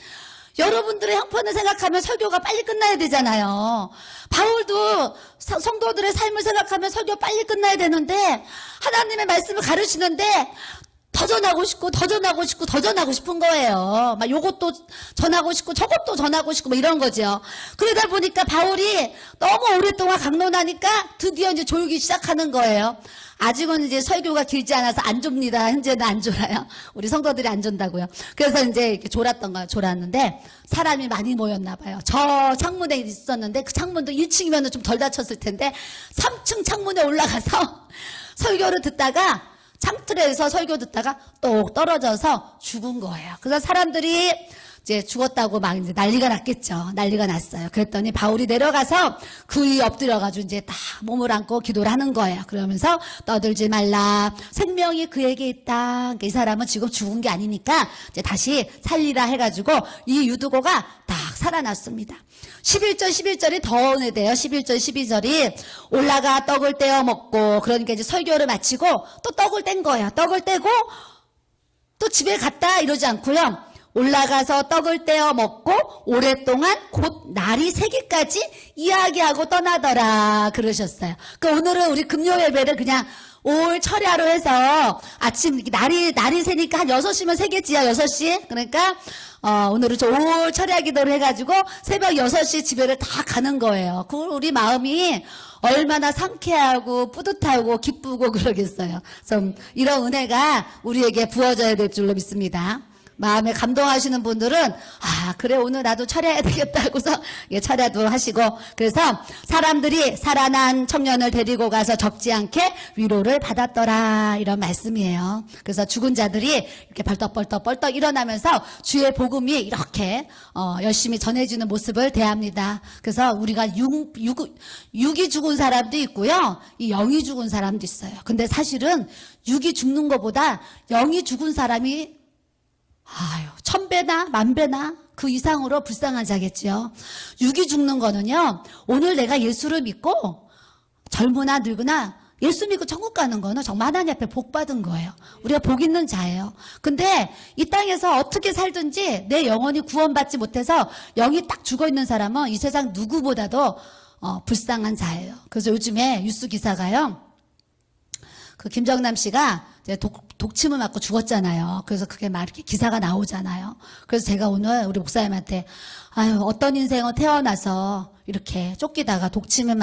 여러분들의 형편을 생각하면 설교가 빨리 끝나야 되잖아요. 바울도 성도들의 삶을 생각하면 설교 빨리 끝나야 되는데 하나님의 말씀을 가르치는데 더 전하고 싶고 더 전하고 싶고 더 전하고 싶은 거예요. 막 요것도 전하고 싶고 저것도 전하고 싶고 뭐 이런 거죠. 그러다 보니까 바울이 너무 오랫동안 강론하니까 드디어 이제 졸기 시작하는 거예요. 아직은 이제 설교가 길지 않아서 안 좁니다. 현재는 안 졸아요. 우리 성도들이 안 존다고요. 그래서 이제 이렇게 졸았는데 사람이 많이 모였나 봐요. 저 창문에 있었는데 그 창문도 1층이면 좀 덜 닫혔을 텐데 3층 창문에 올라가서 설교를 듣다가 창틀에서 설교 듣다가 똑 떨어져서 죽은 거예요. 그래서 사람들이 이제 죽었다고 막 이제 난리가 났겠죠. 난리가 났어요. 그랬더니 바울이 내려가서 그 위에 엎드려가지고 이제 딱 몸을 안고 기도를 하는 거예요. 그러면서 떠들지 말라. 생명이 그에게 있다. 그러니까 이 사람은 지금 죽은 게 아니니까 이제 다시 살리라 해가지고 이 유두고가 딱 살아났습니다. 11절이 더 은혜돼요. 11절, 12절이 올라가 떡을 떼어 먹고 그러니까 이제 설교를 마치고 또 떡을 뗀 거예요. 떡을 떼고 또 집에 갔다 이러지 않고요. 올라가서 떡을 떼어 먹고 오랫동안 곧 날이 새기까지 이야기하고 떠나더라 그러셨어요. 그러니까 오늘은 우리 금요 예배를 그냥 올 철야로 해서 아침 날이 새니까 한 6시면 새겠지요. 6시. 그러니까 오늘은 올 철야 기도를 해가지고 새벽 6시 집에를 다 가는 거예요. 그 우리 마음이 얼마나 상쾌하고 뿌듯하고 기쁘고 그러겠어요. 그래서 이런 은혜가 우리에게 부어져야 될 줄로 믿습니다. 마음에 감동하시는 분들은 그래 오늘 나도 철야해야 되겠다 하고서 철야도 하시고 그래서 사람들이 살아난 청년을 데리고 가서 적지 않게 위로를 받았더라 이런 말씀이에요. 그래서 죽은 자들이 이렇게 벌떡벌떡 일어나면서 주의 복음이 이렇게 열심히 전해지는 모습을 대합니다. 그래서 우리가 육이 죽은 사람도 있고요. 이 영이 죽은 사람도 있어요. 근데 사실은 육이 죽는 것보다 영이 죽은 사람이 1000배나 10,000배나 그 이상으로 불쌍한 자겠지요. 육이 죽는 거는요. 오늘 내가 예수를 믿고 젊으나 늙으나 예수 믿고 천국 가는 거는 정말 하나님 앞에 복 받은 거예요. 우리가 복 있는 자예요. 근데 이 땅에서 어떻게 살든지 내 영혼이 구원받지 못해서 영이 딱 죽어있는 사람은 이 세상 누구보다도 불쌍한 자예요. 그래서 요즘에 뉴스 기사가요. 그 김정남 씨가 이제 독침을 맞고 죽었잖아요. 그래서 그게 막 이렇게 기사가 나오잖아요. 그래서 제가 오늘 우리 목사님한테 어떤 인생은 태어나서 이렇게 쫓기다가 독침을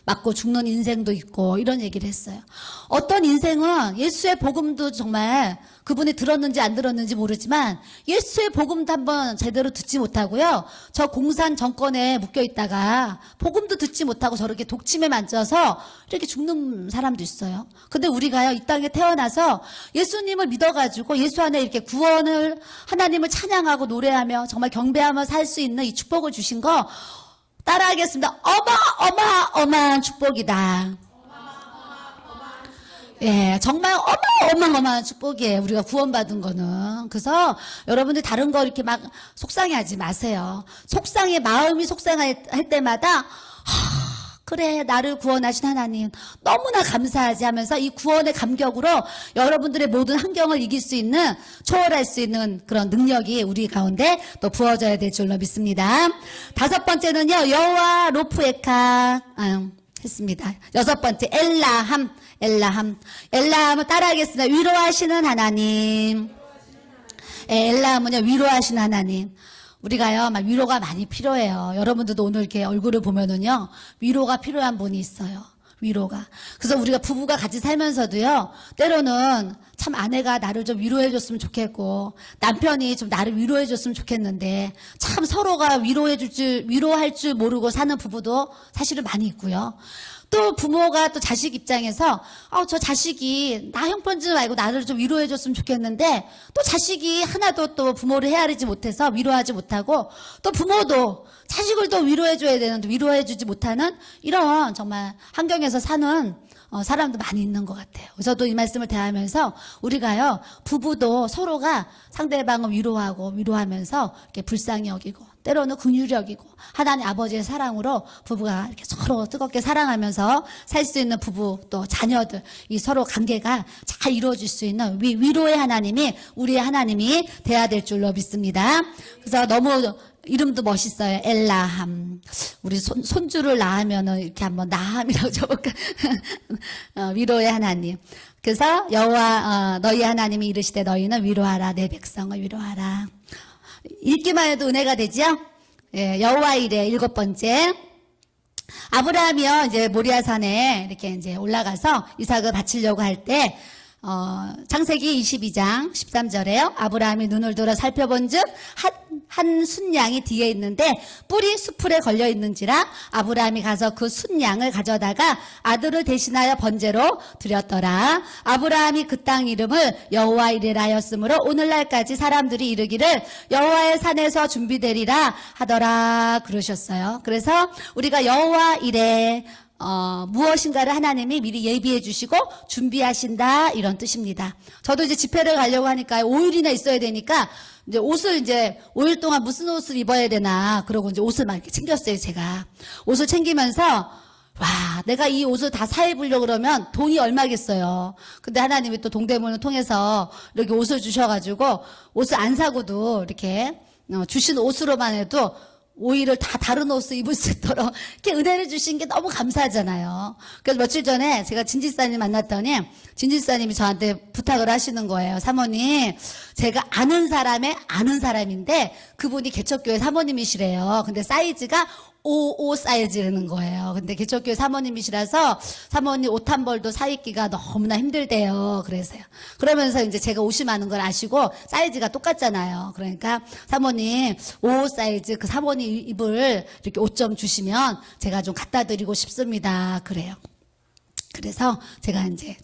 맞고 죽는 인생도 있고 이런 얘기를 했어요. 어떤 인생은 예수의 복음도 정말 그분이 들었는지 안 들었는지 모르지만 예수의 복음도 한번 제대로 듣지 못하고요. 저 공산 정권에 묶여 있다가 복음도 듣지 못하고 저렇게 독침에 만져서 이렇게 죽는 사람도 있어요. 근데 우리가요 이 땅에 태어나서 예수님을 믿어가지고 예수 안에 이렇게 구원을 하나님을 찬양하고 노래하며 정말 경배하며 살 수 있는 이 축복을 주신 거 따라하겠습니다. 어마어마한 축복이다. 예, 정말 어마어마한 축복이에요. 우리가 구원받은 거는. 그래서 여러분들 다른 거 이렇게 막 속상해하지 마세요. 마음이 속상할 때마다 그래 나를 구원하신 하나님 너무나 감사하지 하면서 이 구원의 감격으로 여러분들의 모든 환경을 이길 수 있는 초월할 수 있는 그런 능력이 우리 가운데 또 부어져야 될 줄로 믿습니다. 5번째는요 여호와 로프에카 했습니다. 6번째 엘라함을 따라하겠습니다. 위로하시는 하나님. 엘라함은요 위로하시는 하나님. 우리가요, 막 위로가 많이 필요해요. 여러분들도 오늘 이렇게 얼굴을 보면은요, 위로가 필요한 분이 있어요. 위로가. 그래서 우리가 부부가 같이 살면서도요, 때로는 참 아내가 나를 좀 위로해줬으면 좋겠고, 남편이 좀 나를 위로해줬으면 좋겠는데, 참 서로가 위로할 줄 모르고 사는 부부도 사실은 많이 있고요. 또 부모가 또 자식 입장에서 저 자식이 나 형편지 말고 나를 좀 위로해줬으면 좋겠는데 또 자식이 하나도 또 부모를 헤아리지 못해서 위로하지 못하고 또 부모도 자식을 또 위로해줘야 되는데 위로해주지 못하는 이런 정말 환경에서 사는 사람도 많이 있는 것 같아요. 저도 이 말씀을 대하면서 우리가요, 부부도 서로가 상대방을 위로하면서 이렇게 불쌍히 여기고 때로는 긍휼히 여기고 하나님 아버지의 사랑으로 부부가 이렇게 서로 뜨겁게 사랑하면서 살 수 있는 부부 또 자녀들 이 서로 관계가 잘 이루어질 수 있는 위로의 하나님이 우리의 하나님이 돼야 될 줄로 믿습니다. 그래서 너무 이름도 멋있어요. 엘라함. 우리 손주를 낳으면은 이렇게 한번 나함이라고 적을까? 위로의 하나님. 그래서 여호와 너희 하나님이 이르시되 너희는 위로하라 내 백성을 위로하라. 읽기만 해도 은혜가 되죠? 예, 여호와 일에 7번째. 아브라함이요, 이제 모리아산에 이렇게 이제 올라가서 이삭을 바치려고 할 때, 창세기 22장 13절에요. 아브라함이 눈을 들어 살펴본즉 한 순양이 뒤에 있는데 뿔이 수풀에 걸려 있는지라 아브라함이 가서 그 순양을 가져다가 아들을 대신하여 번제로 드렸더라. 아브라함이 그 땅 이름을 여호와 이레라 하였으므로 오늘날까지 사람들이 이르기를 여호와의 산에서 준비되리라 하더라 그러셨어요. 그래서 우리가 여호와 이레 무엇인가를 하나님이 미리 예비해 주시고 준비하신다 이런 뜻입니다. 저도 이제 집회를 가려고 하니까 5일이나 있어야 되니까 이제 옷을 이제 5일 동안 무슨 옷을 입어야 되나 그러고 이제 옷을 막 이렇게 챙겼어요. 제가 옷을 챙기면서 와, 내가 이 옷을 다 사 입으려고 그러면 돈이 얼마겠어요. 근데 하나님이 또 동대문을 통해서 이렇게 옷을 주셔가지고 옷을 안 사고도 이렇게 주신 옷으로만 해도 5일을 다 다른 옷을 입을 수 있도록 이렇게 은혜를 주신 게 너무 감사하잖아요. 그래서 며칠 전에 제가 진지사님 만났더니 진지사님이 저한테 부탁을 하시는 거예요. 사모님, 제가 아는 사람의 아는 사람인데 그분이 개척교회 사모님이시래요. 근데 사이즈가 55 사이즈라는 거예요. 근데 개척교회 사모님이시라서 사모님 옷 한 벌도 사 입기가 너무나 힘들대요. 그래서요. 그러면서 이제 제가 옷이 많은 걸 아시고 사이즈가 똑같잖아요. 그러니까 사모님 55 사이즈 그 사모님 입을 이렇게 옷 좀 주시면 제가 좀 갖다 드리고 싶습니다. 그래요. 그래서 제가 이제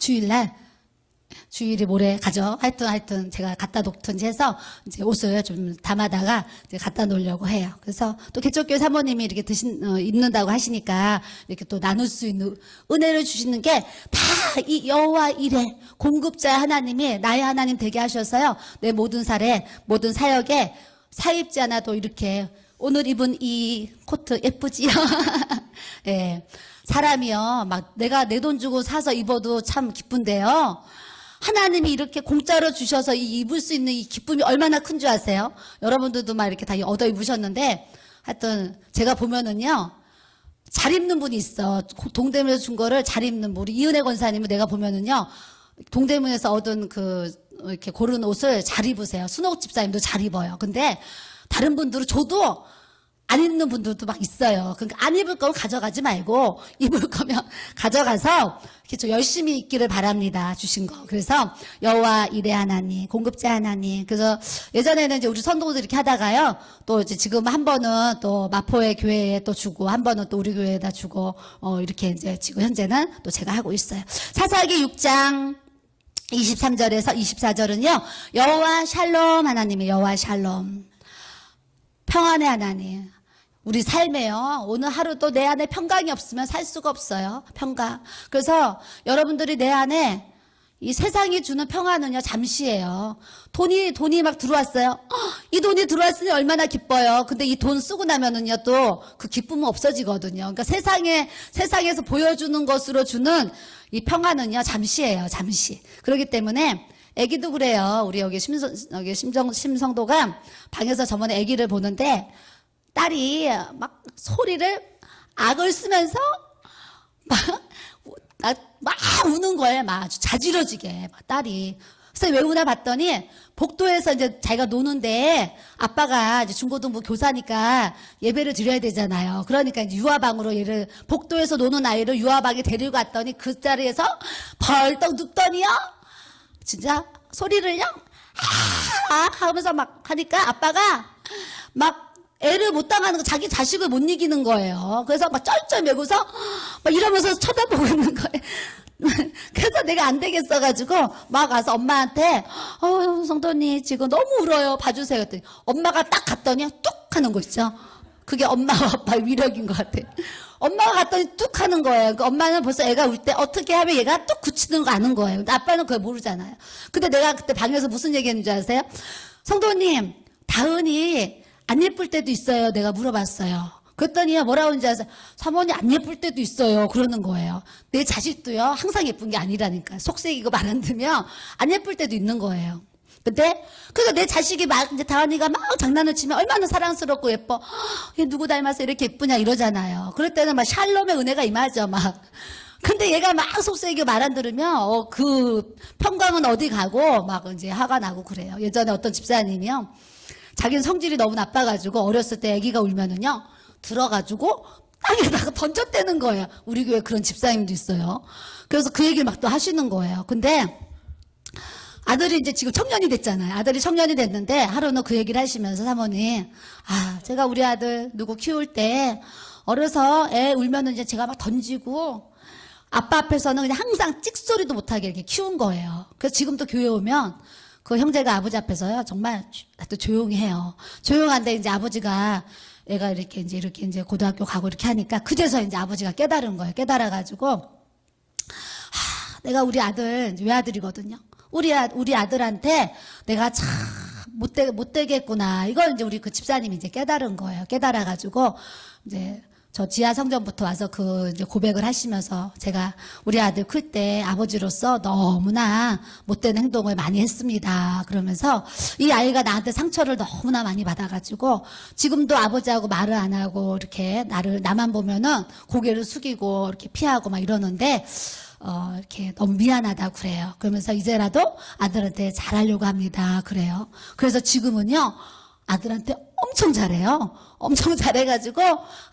주일이 모레 가죠. 하여튼 제가 갖다 놓든지 해서 이제 옷을 좀 담아다가 이제 갖다 놓으려고 해요. 그래서 또 개척교회 사모님이 이렇게 입는다고 하시니까 이렇게 또 나눌 수 있는 은혜를 주시는 게 다 이 여호와 이레 공급자 하나님이 나의 하나님 되게 하셔서요. 내 모든 사역에 사입지 않아도 이렇게 오늘 입은 이 코트 예쁘지요? 예. 사람이요. 막 내가 내 돈 주고 사서 입어도 참 기쁜데요. 하나님이 이렇게 공짜로 주셔서 입을 수 있는 이 기쁨이 얼마나 큰 줄 아세요? 여러분들도 막 이렇게 다 얻어 입으셨는데 하여튼 제가 보면은요. 잘 입는 분이 있어. 동대문에서 준 거를 잘 입는 분. 우리 이은혜 권사님은 내가 보면은요. 동대문에서 얻은 이렇게 고른 옷을 잘 입으세요. 순옥 집사님도 잘 입어요. 근데 다른 분들은 저도 안 입는 분들도 막 있어요. 그러니까 안 입을 거면 가져가지 말고 입을 거면 가져가서 이렇게 좀 열심히 입기를 바랍니다. 주신 거. 그래서 여호와 이레 하나님, 공급자 하나님. 그래서 예전에는 이제 우리 선도들 이렇게 하다가요. 또 이제 지금 한 번은 또 마포의 교회에 또 주고 한 번은 또 우리 교회에다 주고 이렇게 이제 지금 현재는 또 제가 하고 있어요. 사사기 6장 23절에서 24절은요. 여호와 샬롬 하나님이 여호와 샬롬. 평안의 하나님. 우리 삶에요. 오늘 하루도 내 안에 평강이 없으면 살 수가 없어요. 평강. 그래서 여러분들이 내 안에 이 세상이 주는 평안은요, 잠시예요. 돈이 막 들어왔어요. 이 돈이 들어왔으니 얼마나 기뻐요. 근데 이 돈 쓰고 나면은요, 또 그 기쁨은 없어지거든요. 그러니까 세상에서 보여주는 것으로 주는 이 평안은요, 잠시예요. 잠시. 그렇기 때문에 애기도 그래요. 우리 여기 심성도가 방에서 저번에 애기를 보는데 딸이 막 소리를 악을 쓰면서 막 우는 거예요. 막 아주 자지러지게 막 딸이. 그래서 왜 우나 봤더니 복도에서 이제 자기가 노는데 아빠가 이제 중고등부 교사니까 예배를 드려야 되잖아요. 그러니까 이제 유아방으로 얘를 복도에서 노는 아이를 유아방에 데리고 갔더니 그 자리에서 벌떡 눕더니요. 진짜 소리를요. 아 하면서 막 하니까 아빠가 막 애를 못 당하는 거 자기 자식을 못 이기는 거예요. 그래서 막 쩔쩔매고서 막 이러면서 쳐다보고 있는 거예요. 그래서 내가 안 되겠어가지고 막 가서 엄마한테 성도님 지금 너무 울어요 봐주세요 했더니 엄마가 딱 갔더니 뚝 하는 거 있죠. 그게 엄마와 아빠의 위력인 것 같아요. 엄마가 갔더니 뚝 하는 거예요. 그러니까 엄마는 벌써 애가 울 때 어떻게 하면 얘가 뚝 굳히는 거 아는 거예요. 근데 아빠는 그걸 모르잖아요. 근데 내가 그때 방에서 무슨 얘기했는 줄 아세요? 성도님 다은이 안 예쁠 때도 있어요. 내가 물어봤어요. 그랬더니 뭐라고 하는지 아세요? 사모님 안 예쁠 때도 있어요. 그러는 거예요. 내 자식도요. 항상 예쁜 게 아니라니까. 속색이고 말 안 들으면 안 예쁠 때도 있는 거예요. 근데 그래서 내 자식이 막 이제 다은이가 막 장난을 치면 얼마나 사랑스럽고 예뻐. 얘 누구 닮아서 이렇게 예쁘냐 이러잖아요. 그럴 때는 막 샬롬의 은혜가 임하죠. 막. 근데 얘가 막 속색이고 말 안 들으면 그 평강은 어디 가고 막 이제 화가 나고 그래요. 예전에 어떤 집사님이요. 자기는 성질이 너무 나빠가지고 어렸을 때 아기가 울면은요. 들어가지고 땅에다가 던졌대는 거예요. 우리 교회 그런 집사님도 있어요. 그래서 그 얘기를 막 또 하시는 거예요. 근데 아들이 이제 지금 청년이 됐잖아요. 아들이 청년이 됐는데 하루는 그 얘기를 하시면서 사모님, 제가 우리 아들 누구 키울 때 어려서 애 울면은 이제 제가 막 던지고 아빠 앞에서는 그냥 항상 찍소리도 못하게 이렇게 키운 거예요. 그래서 지금도 교회 오면 그 형제가 아버지 앞에서요 정말 또 조용히 해요. 조용한데 이제 아버지가 애가 이렇게 이제 고등학교 가고 이렇게 하니까 그제서 이제 아버지가 깨달은 거예요. 깨달아가지고 내가 우리 아들 외아들이거든요. 우리 아들한테 내가 참 못되겠구나. 이걸 이제 우리 그 집사님이 이제 깨달은 거예요. 깨달아가지고 이제 저 지하 성전부터 와서 그 이제 고백을 하시면서 제가 우리 아들 클 때 아버지로서 너무나 못된 행동을 많이 했습니다. 그러면서 이 아이가 나한테 상처를 너무나 많이 받아가지고 지금도 아버지하고 말을 안 하고 이렇게 나만 보면은 고개를 숙이고 이렇게 피하고 막 이러는데 이렇게 너무 미안하다 그래요. 그러면서 이제라도 아들한테 잘하려고 합니다. 그래요. 그래서 지금은요. 아들한테 엄청 잘해요. 엄청 잘해가지고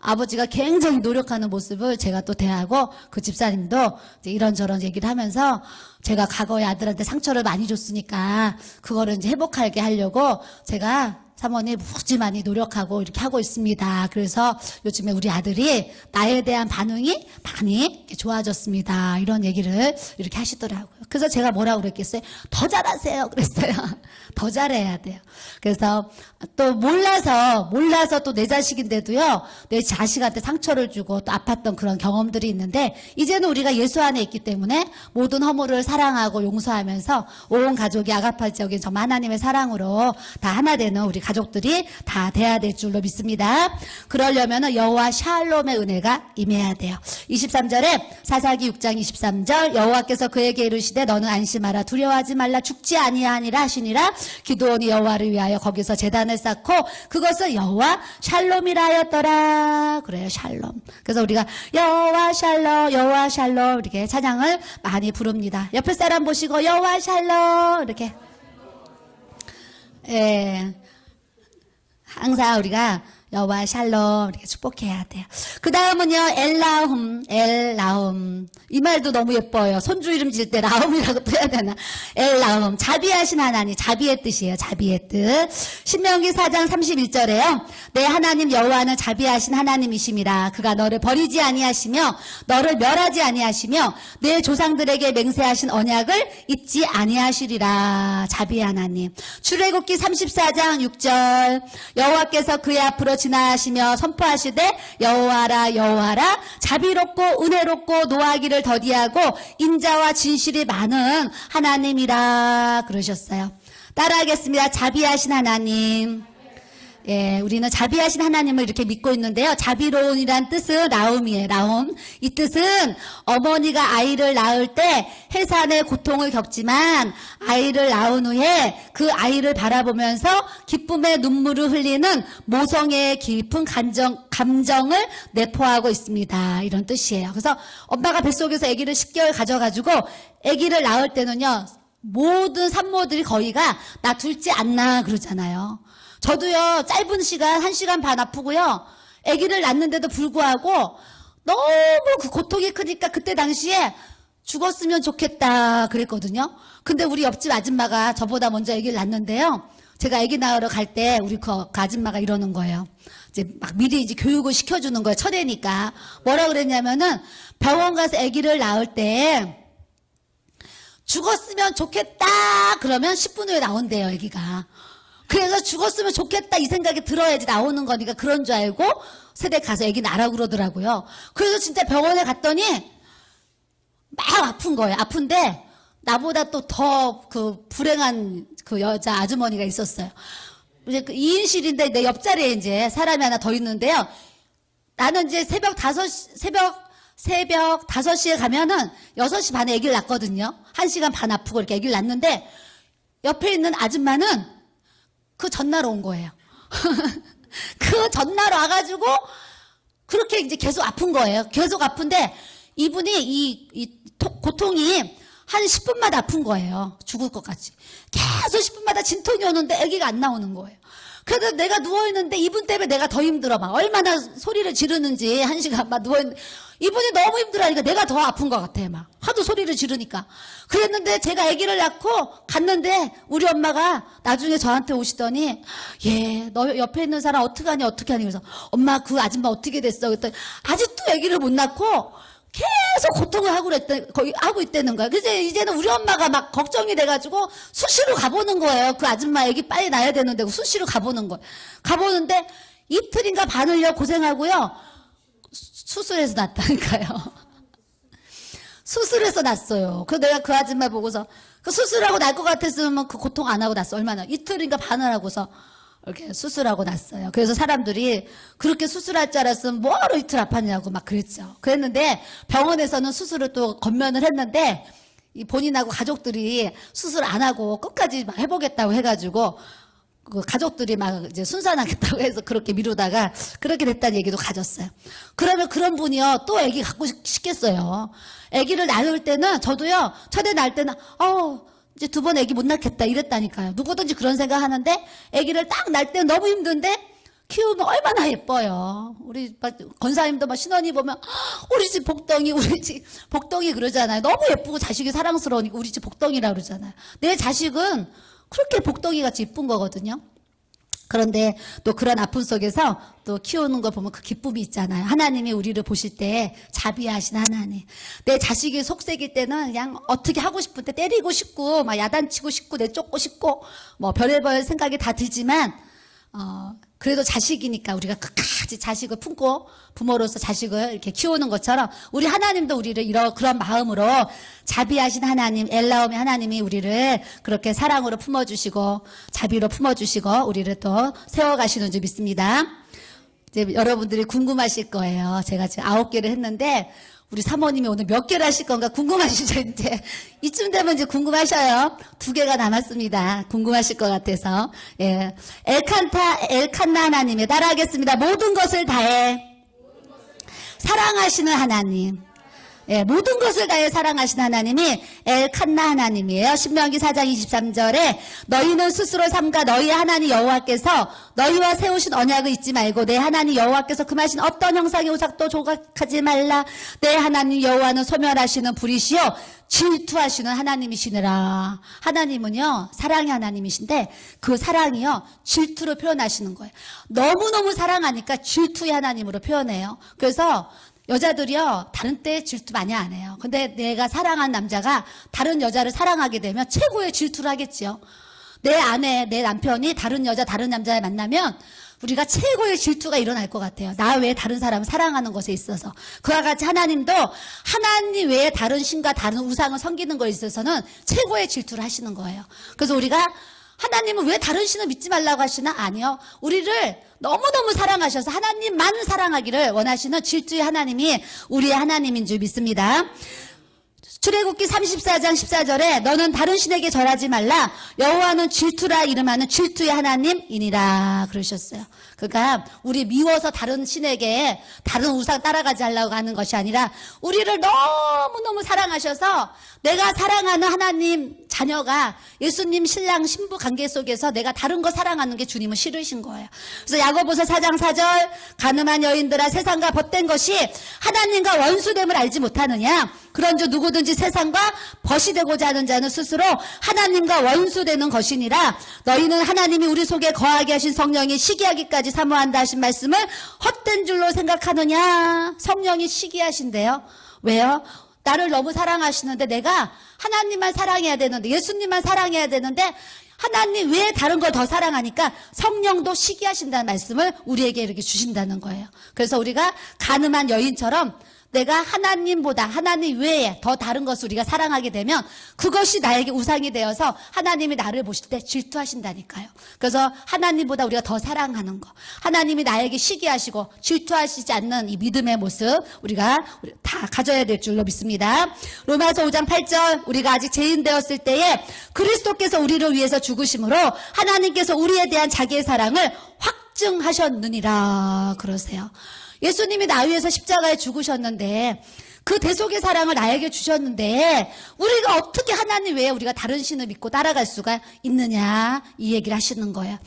아버지가 굉장히 노력하는 모습을 제가 또 대하고 그 집사님도 이제 이런저런 얘기를 하면서 제가 과거에 아들한테 상처를 많이 줬으니까 그거를 이제 회복하게 하려고 제가 사모님 무지 많이 노력하고 이렇게 하고 있습니다. 그래서 요즘에 우리 아들이 나에 대한 반응이 많이 이렇게 좋아졌습니다. 이런 얘기를 이렇게 하시더라고요. 그래서 제가 뭐라고 그랬겠어요? 더 잘하세요. 그랬어요. 더 잘해야 돼요. 그래서 또 몰라서 또 내 자식인데도요. 내 자식한테 상처를 주고 또 아팠던 그런 경험들이 있는데 이제는 우리가 예수 안에 있기 때문에 모든 허물을 사랑하고 용서하면서 온 가족이 아가파적인 정말 하나님의 사랑으로 다 하나 되는 우리 가족들이 다 돼야 될 줄로 믿습니다. 그러려면 여호와 샬롬의 은혜가 임해야 돼요. 23절에 사사기 6장 23절 여호와께서 그에게 이르시되 너는 안심하라 두려워하지 말라 죽지 아니하니라 하시니라. 기드온이 여호와를 위하여 거기서 제단을 쌓고 그것을 여호와 샬롬이라 하였더라. 그래요. 샬롬. 그래서 우리가 여호와 샬롬 이렇게 찬양을 많이 부릅니다. 옆에 사람 보시고 여호와 샬롬 이렇게 항상 우리가 여호와 샬롬 이렇게 축복해야 돼요. 그 다음은요 엘라훔 이 말도 너무 예뻐요. 손주 이름 지을 때 라움이라고 또 해야 되나. 엘라훔 자비하신 하나님. 자비의 뜻이에요. 자비의 뜻. 신명기 4장 31절에요 내 하나님 여호와는 자비하신 하나님이심이라. 그가 너를 버리지 아니하시며 너를 멸하지 아니하시며 내 조상들에게 맹세하신 언약을 잊지 아니하시리라. 자비의 하나님. 출애굽기 34장 6절 여호와께서 그의 앞으로 지나가시며 선포하시되 여호와라 여호와라 자비롭고 은혜롭고 노하기를 더디하고 인자와 진실이 많은 하나님이라 그러셨어요. 따라하겠습니다. 자비하신 하나님. 우리는 자비하신 하나님을 이렇게 믿고 있는데요. 자비로운이란 뜻은 라움이에요. 라움. 이 뜻은 어머니가 아이를 낳을 때 해산의 고통을 겪지만 아이를 낳은 후에 그 아이를 바라보면서 기쁨의 눈물을 흘리는 모성의 깊은 감정을 내포하고 있습니다. 이런 뜻이에요. 그래서 엄마가 뱃속에서 아기를 10개월 가져가지고 아기를 낳을 때는요. 모든 산모들이 거의가 나 둘째 안 낳아 그러잖아요. 저도요, 짧은 시간, 1시간 반 아프고요, 아기를 낳는데도 불구하고 너무 그 고통이 크니까 그때 당시에 죽었으면 좋겠다 그랬거든요. 근데 우리 옆집 아줌마가 저보다 먼저 아기를 낳는데요, 제가 아기 낳으러 갈 때 우리 그 아줌마가 이러는 거예요. 이제 막 미리 이제 교육을 시켜주는 거예요. 첫애니까. 뭐라 그랬냐면은 병원 가서 아기를 낳을 때 죽었으면 좋겠다 그러면 10분 후에 나온대요, 아기가. 그래서 죽었으면 좋겠다 이 생각이 들어야지 나오는 거니까 그런 줄 알고 세대 가서 아기 낳으라고 그러더라고요. 그래서 진짜 병원에 갔더니 막 아픈 거예요. 아픈데 나보다 또 더 그 불행한 그 여자 아주머니가 있었어요. 이제 그 2인실인데 내 옆자리에 이제 사람이 하나 더 있는데요. 나는 이제 새벽 5시에 가면은 6시 반에 아기를 낳거든요. 1시간 반 아프고 이렇게 아기를 낳는데 옆에 있는 아줌마는 그 전날 온 거예요. 그 전날 와가지고 그렇게 이제 계속 아픈 거예요. 계속 아픈데 이분이 이 고통이 한 10분마다 아픈 거예요. 죽을 것 같이. 계속 10분마다 진통이 오는데 아기가 안 나오는 거예요. 그래서 내가 누워있는데 이분 때문에 내가 더 힘들어. 막 얼마나 소리를 지르는지 1시간 막 누워있는데 이분이 너무 힘들어하니까 내가 더 아픈 것 같아. 막 하도 소리를 지르니까. 그랬는데 제가 아기를 낳고 갔는데 우리 엄마가 나중에 저한테 오시더니 너 옆에 있는 사람 어떡하니 그래서 엄마 그 아줌마 어떻게 됐어? 그랬더니 아직도 아기를 못 낳고 계속 고통을 하고 있다는 거야. 그래서 이제는 우리 엄마가 막 걱정이 돼가지고 수시로 가보는 거예요. 그 아줌마 애기 빨리 낳아야 되는데 수시로 가보는 거예요. 가보는데 이틀인가 반을요 고생하고요 수술해서 낳았다니까요. 수술해서 낳았어요. 그래서 내가 그 아줌마 보고서 그 수술하고 날 것 같았으면 그 고통 안 하고 낳았어. 얼마나 이틀인가 반을 하고서 이렇게 수술하고 났어요. 그래서 사람들이 그렇게 수술할 줄 알았으면 뭐하러 이틀 아팠냐고 막 그랬죠. 그랬는데 병원에서는 수술을 또 건면을 했는데 이 본인하고 가족들이 수술 안 하고 끝까지 막 해보겠다고 해가지고 그 가족들이 막 이제 순산하겠다고 해서 그렇게 미루다가 그렇게 됐다는 얘기도 가졌어요. 그러면 그런 분이요 또 아기 갖고 싶겠어요. 아기를 낳을 때는 저도요 첫애 낳을 때는 이제 두 번 아기 못 낳겠다 이랬다니까요. 누구든지 그런 생각 하는데 아기를 딱 낳을 때 너무 힘든데 키우면 얼마나 예뻐요. 우리 권사님도 막 신혼이 보면 우리 집 복덩이 그러잖아요. 너무 예쁘고 자식이 사랑스러우니까 우리 집 복덩이라 그러잖아요. 내 자식은 그렇게 복덩이 같이 예쁜 거거든요. 그런데 또 그런 아픔 속에서 또 키우는 거 보면 그 기쁨이 있잖아요. 하나님이 우리를 보실 때 자비하신 하나님. 내 자식이 속색일 때는 그냥 어떻게 하고 싶을 때 때리고 싶고 막 야단치고 싶고 내쫓고 싶고 뭐 별의별 생각이 다 들지만 그래도 자식이니까 우리가 끝까지 자식을 품고 부모로서 자식을 이렇게 키우는 것처럼 우리 하나님도 우리를 그런 마음으로 자비하신 하나님, 엘라움의 하나님이 우리를 그렇게 사랑으로 품어주시고 자비로 품어주시고 우리를 또 세워가시는 줄 믿습니다. 이제 여러분들이 궁금하실 거예요. 제가 지금 9개를 했는데 우리 사모님이 오늘 몇 개를 하실 건가 궁금하시죠? 이제 이쯤 되면 이제 궁금하셔요. 2개가 남았습니다. 궁금하실 것 같아서. 예. 엘칸나 하나님의 따라하겠습니다. 모든 것을 다해 사랑하시는 하나님. 예, 모든 것을 다해 사랑하시는 하나님이 엘칸나 하나님이에요. 신명기 4장 23절에 너희는 스스로 삼가 너희 하나님 여호와께서 너희와 세우신 언약을 잊지 말고 내 하나님 여호와께서 금하신 어떤 형상의 오삭도 조각하지 말라. 내 하나님 여호와는 소멸하시는 불이시요 질투하시는 하나님이시니라. 하나님은요 사랑의 하나님이신데 그 사랑이요 질투로 표현하시는 거예요. 너무너무 사랑하니까 질투의 하나님으로 표현해요. 그래서 여자들이요 다른 때 질투 많이 안 해요. 근데 내가 사랑한 남자가 다른 여자를 사랑하게 되면 최고의 질투를 하겠지요. 내 아내, 내 남편이 다른 여자, 다른 남자를 만나면 우리가 최고의 질투가 일어날 것 같아요. 나 외에 다른 사람을 사랑하는 것에 있어서. 그와 같이 하나님도 하나님 외에 다른 신과 다른 우상을 섬기는 것에 있어서는 최고의 질투를 하시는 거예요. 그래서 우리가 하나님은 왜 다른 신을 믿지 말라고 하시나? 아니요. 우리를 너무너무 사랑하셔서 하나님만 사랑하기를 원하시는 질투의 하나님이 우리의 하나님인 줄 믿습니다. 출애굽기 34장 14절에 너는 다른 신에게 절하지 말라. 여호와는 질투라 이름하는 질투의 하나님이니라 그러셨어요. 그러니까 우리 미워서 다른 신에게 다른 우상 따라가지 하려고 하는 것이 아니라 우리를 너무너무 사랑하셔서 내가 사랑하는 하나님 자녀가 예수님 신랑 신부 관계 속에서 내가 다른 거 사랑하는 게 주님은 싫으신 거예요. 그래서 야고보서 4장 4절 가늠한 여인들아 세상과 벗된 것이 하나님과 원수됨을 알지 못하느냐. 그런즉 누구든지 세상과 벗이 되고자 하는 자는 스스로 하나님과 원수되는 것이니라. 너희는 하나님이 우리 속에 거하게 하신 성령이 시기하기까지 사모한다 하신 말씀을 헛된 줄로 생각하느냐. 성령이 시기하신대요. 왜요? 나를 너무 사랑하시는데 내가 하나님만 사랑해야 되는데 예수님만 사랑해야 되는데 하나님 외에 다른 걸 더 사랑하니까 성령도 시기하신다는 말씀을 우리에게 이렇게 주신다는 거예요. 그래서 우리가 가늠한 여인처럼 내가 하나님보다 하나님 외에 더 다른 것을 우리가 사랑하게 되면 그것이 나에게 우상이 되어서 하나님이 나를 보실 때 질투하신다니까요. 그래서 하나님보다 우리가 더 사랑하는 거, 하나님이 나에게 시기하시고 질투하시지 않는 이 믿음의 모습 우리가 다 가져야 될 줄로 믿습니다. 로마서 5장 8절 우리가 아직 죄인 되었을 때에 그리스도께서 우리를 위해서 죽으심으로 하나님께서 우리에 대한 자기의 사랑을 확증하셨느니라 그러세요. 예수님이 나 위해서 십자가에 죽으셨는데 그 대속의 사랑을 나에게 주셨는데 우리가 어떻게 하나님 외에 우리가 다른 신을 믿고 따라갈 수가 있느냐 이 얘기를 하시는 거예요.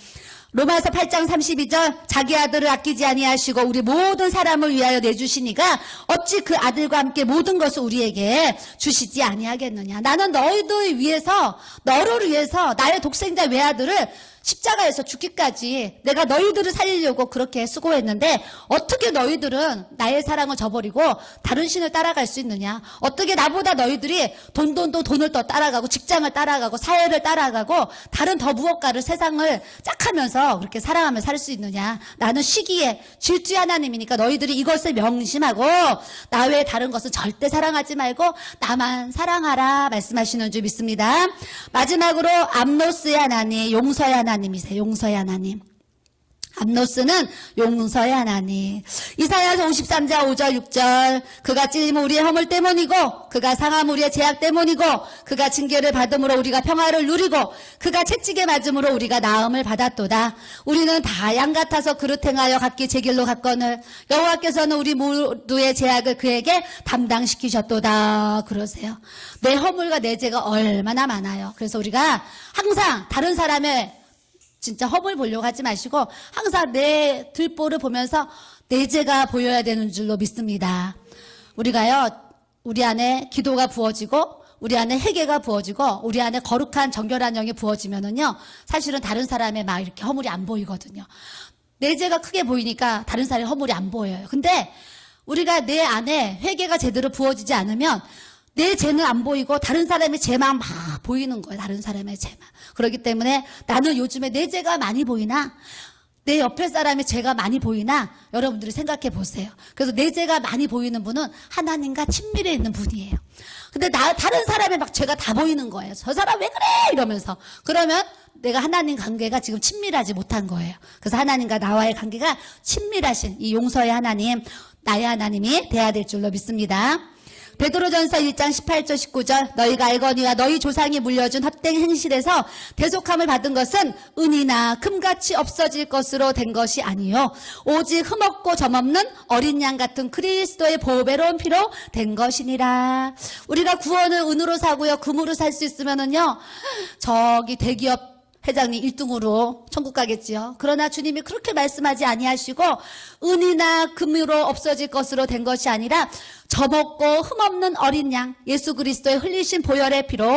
로마서 8장 32절 자기 아들을 아끼지 아니하시고 우리 모든 사람을 위하여 내주시니가 어찌 그 아들과 함께 모든 것을 우리에게 주시지 아니하겠느냐. 나는 너희들 위해서 너를 위해서 나의 독생자 외아들을 십자가에서 죽기까지 내가 너희들을 살리려고 그렇게 수고했는데 어떻게 너희들은 나의 사랑을 저버리고 다른 신을 따라갈 수 있느냐. 어떻게 나보다 너희들이 돈을 더 따라가고 직장을 따라가고 사회를 따라가고 다른 더 무엇가를 세상을 짝하면서 그렇게 사랑하며 살 수 있느냐. 나는 시기에 질투의 하나님이니까 너희들이 이것을 명심하고 나 외에 다른 것은 절대 사랑하지 말고 나만 사랑하라 말씀하시는 줄 믿습니다. 마지막으로 암노스의 하나님, 용서의 하나님 이세요. 용서의 하나님. 암노스는 용서의 하나님. 이사야서 53장 5절 6절 그가 찔림 우리의 허물 때문이고 그가 상함 우리의 죄악 때문이고 그가 징계를 받음으로 우리가 평화를 누리고 그가 채찍에 맞음으로 우리가 나음을 받았도다. 우리는 다 양 같아서 그릇 행하여 각기 제 길로 갔거늘 여호와께서는 우리 모두의 죄악을 그에게 담당시키셨도다 그러세요. 내 허물과 내 죄가 얼마나 많아요. 그래서 우리가 항상 다른 사람의 진짜 허물 보려고 하지 마시고 항상 내 들보를 보면서 내 죄가 보여야 되는 줄로 믿습니다. 우리가요, 우리 안에 기도가 부어지고 우리 안에 회개가 부어지고 우리 안에 거룩한 정결한 영이 부어지면은요, 사실은 다른 사람의 막 이렇게 허물이 안 보이거든요. 내 죄가 크게 보이니까 다른 사람의 허물이 안 보여요. 근데 우리가 내 안에 회개가 제대로 부어지지 않으면 내 죄는 안 보이고 다른 사람의 죄만 막 보이는 거예요. 다른 사람의 죄만. 그렇기 때문에 나는 요즘에 내 죄가 많이 보이나 내 옆에 사람의 죄가 많이 보이나 여러분들이 생각해 보세요. 그래서 내 죄가 많이 보이는 분은 하나님과 친밀해 있는 분이에요. 근데 다른 사람의 막 죄가 다 보이는 거예요. 저 사람 왜 그래? 이러면서. 그러면 내가 하나님 관계가 지금 친밀하지 못한 거예요. 그래서 하나님과 나와의 관계가 친밀하신 이 용서의 하나님, 나의 하나님이 돼야 될 줄로 믿습니다. 베드로전서 1장 18절 19절 너희가 알거니와 너희 조상이 물려준 헛된 행실에서 대속함을 받은 것은 은이나 금같이 없어질 것으로 된 것이 아니요 오직 흠없고 점없는 어린 양 같은 그리스도의 보배로운 피로 된 것이니라. 우리가 구원을 은으로 사고요 금으로 살 수 있으면은요 저기 대기업 회장님 1등으로 천국 가겠지요. 그러나 주님이 그렇게 말씀하지 아니하시고 은이나 금으로 없어질 것으로 된 것이 아니라 점없고 흠없는 어린 양 예수 그리스도의 흘리신 보혈의 피로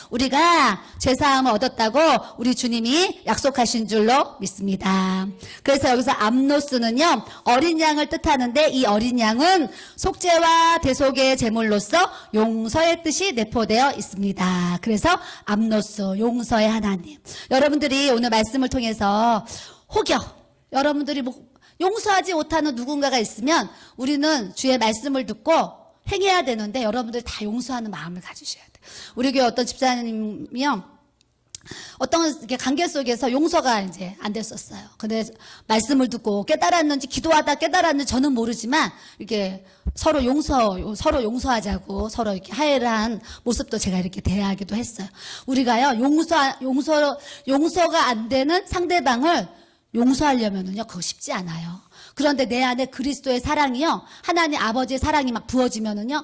우리가 죄사함을 얻었다고 우리 주님이 약속하신 줄로 믿습니다. 그래서 여기서 암노스는요 어린 양을 뜻하는데 이 어린 양은 속죄와 대속의 제물로서 용서의 뜻이 내포되어 있습니다. 그래서 암노스 용서의 하나님. 여러분들이 오늘 말씀을 통해서 혹여 여러분들이 용서하지 못하는 누군가가 있으면 우리는 주의 말씀을 듣고 행해야 되는데 여러분들 다 용서하는 마음을 가지셔야 돼요. 우리 교회 어떤 집사님이요. 어떤 관계 속에서 용서가 이제 안 됐었어요. 근데 말씀을 듣고 깨달았는지 기도하다 깨달았는지 저는 모르지만 이렇게 서로 용서하자고 서로 이렇게 화해를 한 모습도 제가 이렇게 대하기도 했어요. 우리가요 용서가 안 되는 상대방을 용서하려면은요, 그거 쉽지 않아요. 그런데 내 안에 그리스도의 사랑이요, 하나님 아버지의 사랑이 막 부어지면은요,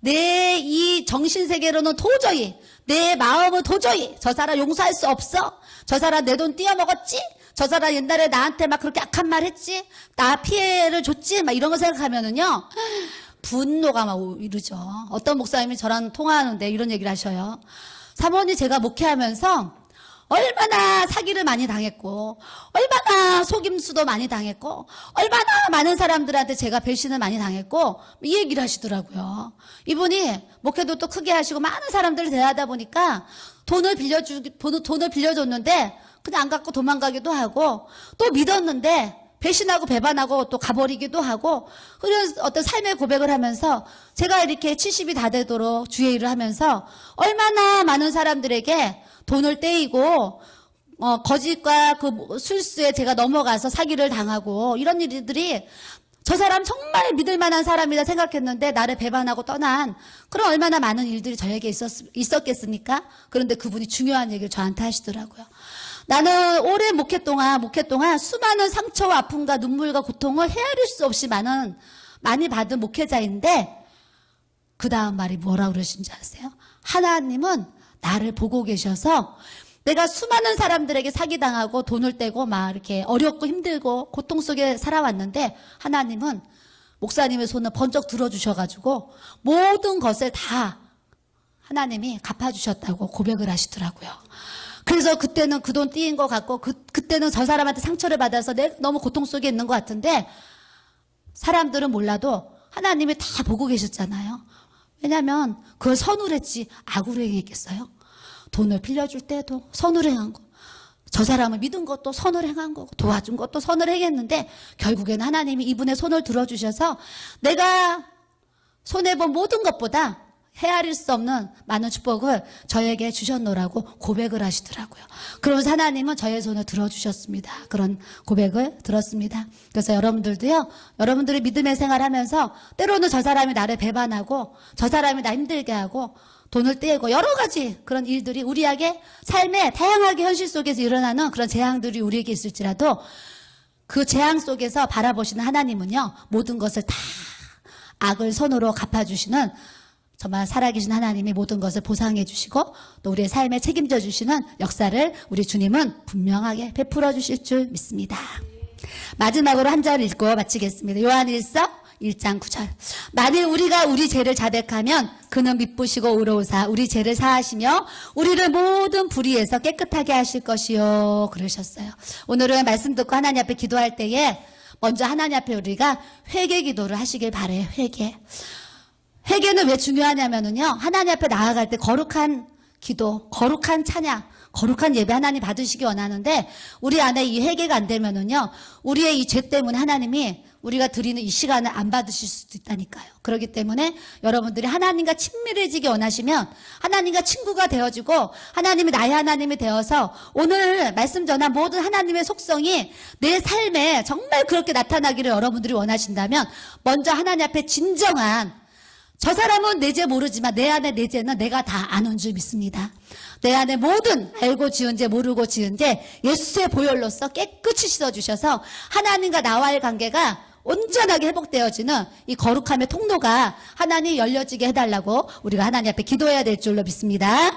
내 이 정신세계로는 도저히, 내 마음은 도저히 저 사람 용서할 수 없어. 저 사람 내 돈 띄어먹었지? 저 사람 옛날에 나한테 막 그렇게 악한 말 했지? 나 피해를 줬지? 막 이런 거 생각하면은요, 분노가 막 이르죠. 어떤 목사님이 저랑 통화하는데 이런 얘기를 하셔요. 사모님, 제가 목회하면서 얼마나 사기를 많이 당했고, 얼마나 속임수도 많이 당했고, 얼마나 많은 사람들한테 제가 배신을 많이 당했고, 이 얘기를 하시더라고요. 이분이 목회도 또 크게 하시고 많은 사람들을 대하다 보니까 돈을 빌려줬는데 그냥 안 갖고 도망가기도 하고, 또 믿었는데 배신하고 배반하고 또 가버리기도 하고, 그런 어떤 삶의 고백을 하면서 제가 이렇게 70이 다 되도록 주의 일을 하면서 얼마나 많은 사람들에게 돈을 떼이고 거짓과 그 술수에 제가 넘어가서 사기를 당하고, 이런 일들이 저 사람 정말 믿을 만한 사람이라 생각했는데 나를 배반하고 떠난 그런 얼마나 많은 일들이 저에게 있었겠습니까? 그런데 그분이 중요한 얘기를 저한테 하시더라고요. 나는 오랜 목회 동안 수많은 상처와 아픔과 눈물과 고통을 헤아릴 수 없이 많이 받은 목회자인데, 그 다음 말이 뭐라고 그러신지 아세요? 하나님은 나를 보고 계셔서 내가 수많은 사람들에게 사기당하고 돈을 떼고 막 이렇게 어렵고 힘들고 고통 속에 살아왔는데, 하나님은 목사님의 손을 번쩍 들어주셔가지고 모든 것을 다 하나님이 갚아주셨다고 고백을 하시더라고요. 그래서 그때는 그 돈 띄인 것 같고, 그때는 저 사람한테 상처를 받아서 내가 너무 고통 속에 있는 것 같은데, 사람들은 몰라도 하나님이 다 보고 계셨잖아요. 왜냐하면 그걸 선으로 했지 악으로 행했겠어요? 돈을 빌려줄 때도 선으로 행한 거, 저 사람을 믿은 것도 선을 행한 거고, 도와준 것도 선을 행했는데 결국에는 하나님이 이분의 손을 들어주셔서 내가 손해본 모든 것보다 헤아릴 수 없는 많은 축복을 저에게 주셨노라고 고백을 하시더라고요. 그러면서 하나님은 저의 손을 들어주셨습니다. 그런 고백을 들었습니다. 그래서 여러분들도요, 여러분들이 믿음의 생활하면서 때로는 저 사람이 나를 배반하고, 저 사람이 나 힘들게 하고, 돈을 떼고, 여러 가지 그런 일들이 우리에게 삶의 다양하게 현실 속에서 일어나는 그런 재앙들이 우리에게 있을지라도, 그 재앙 속에서 바라보시는 하나님은요, 모든 것을 다 악을 선으로 갚아주시는 정말 살아계신 하나님이 모든 것을 보상해 주시고 또 우리의 삶에 책임져 주시는 역사를 우리 주님은 분명하게 베풀어 주실 줄 믿습니다. 마지막으로 한 절 읽고 마치겠습니다. 요한일서 1장 9절. 만일 우리가 우리 죄를 자백하면 그는 미쁘시고 의로우사 우리 죄를 사하시며 우리를 모든 불의에서 깨끗하게 하실 것이요, 그러셨어요. 오늘은 말씀 듣고 하나님 앞에 기도할 때에 먼저 하나님 앞에 우리가 회개 기도를 하시길 바래요. 회개는 왜 중요하냐면요, 하나님 앞에 나아갈 때 거룩한 기도, 거룩한 찬양, 거룩한 예배 하나님 받으시기 원하는데, 우리 안에 이 회개가 안 되면은요, 우리의 이 죄 때문에 하나님이 우리가 드리는 이 시간을 안 받으실 수도 있다니까요. 그렇기 때문에 여러분들이 하나님과 친밀해지기 원하시면 하나님과 친구가 되어지고 하나님이 나의 하나님이 되어서 오늘 말씀 전한 모든 하나님의 속성이 내 삶에 정말 그렇게 나타나기를 여러분들이 원하신다면, 먼저 하나님 앞에 진정한, 저 사람은 내 죄 모르지만 내 안에 내 죄는 내가 다 아는 줄 믿습니다. 내 안에 모든 알고 지은 죄 모르고 지은 죄 예수의 보혈로서 깨끗이 씻어주셔서 하나님과 나와의 관계가 온전하게 회복되어지는 이 거룩함의 통로가 하나님 열려지게 해달라고 우리가 하나님 앞에 기도해야 될 줄로 믿습니다.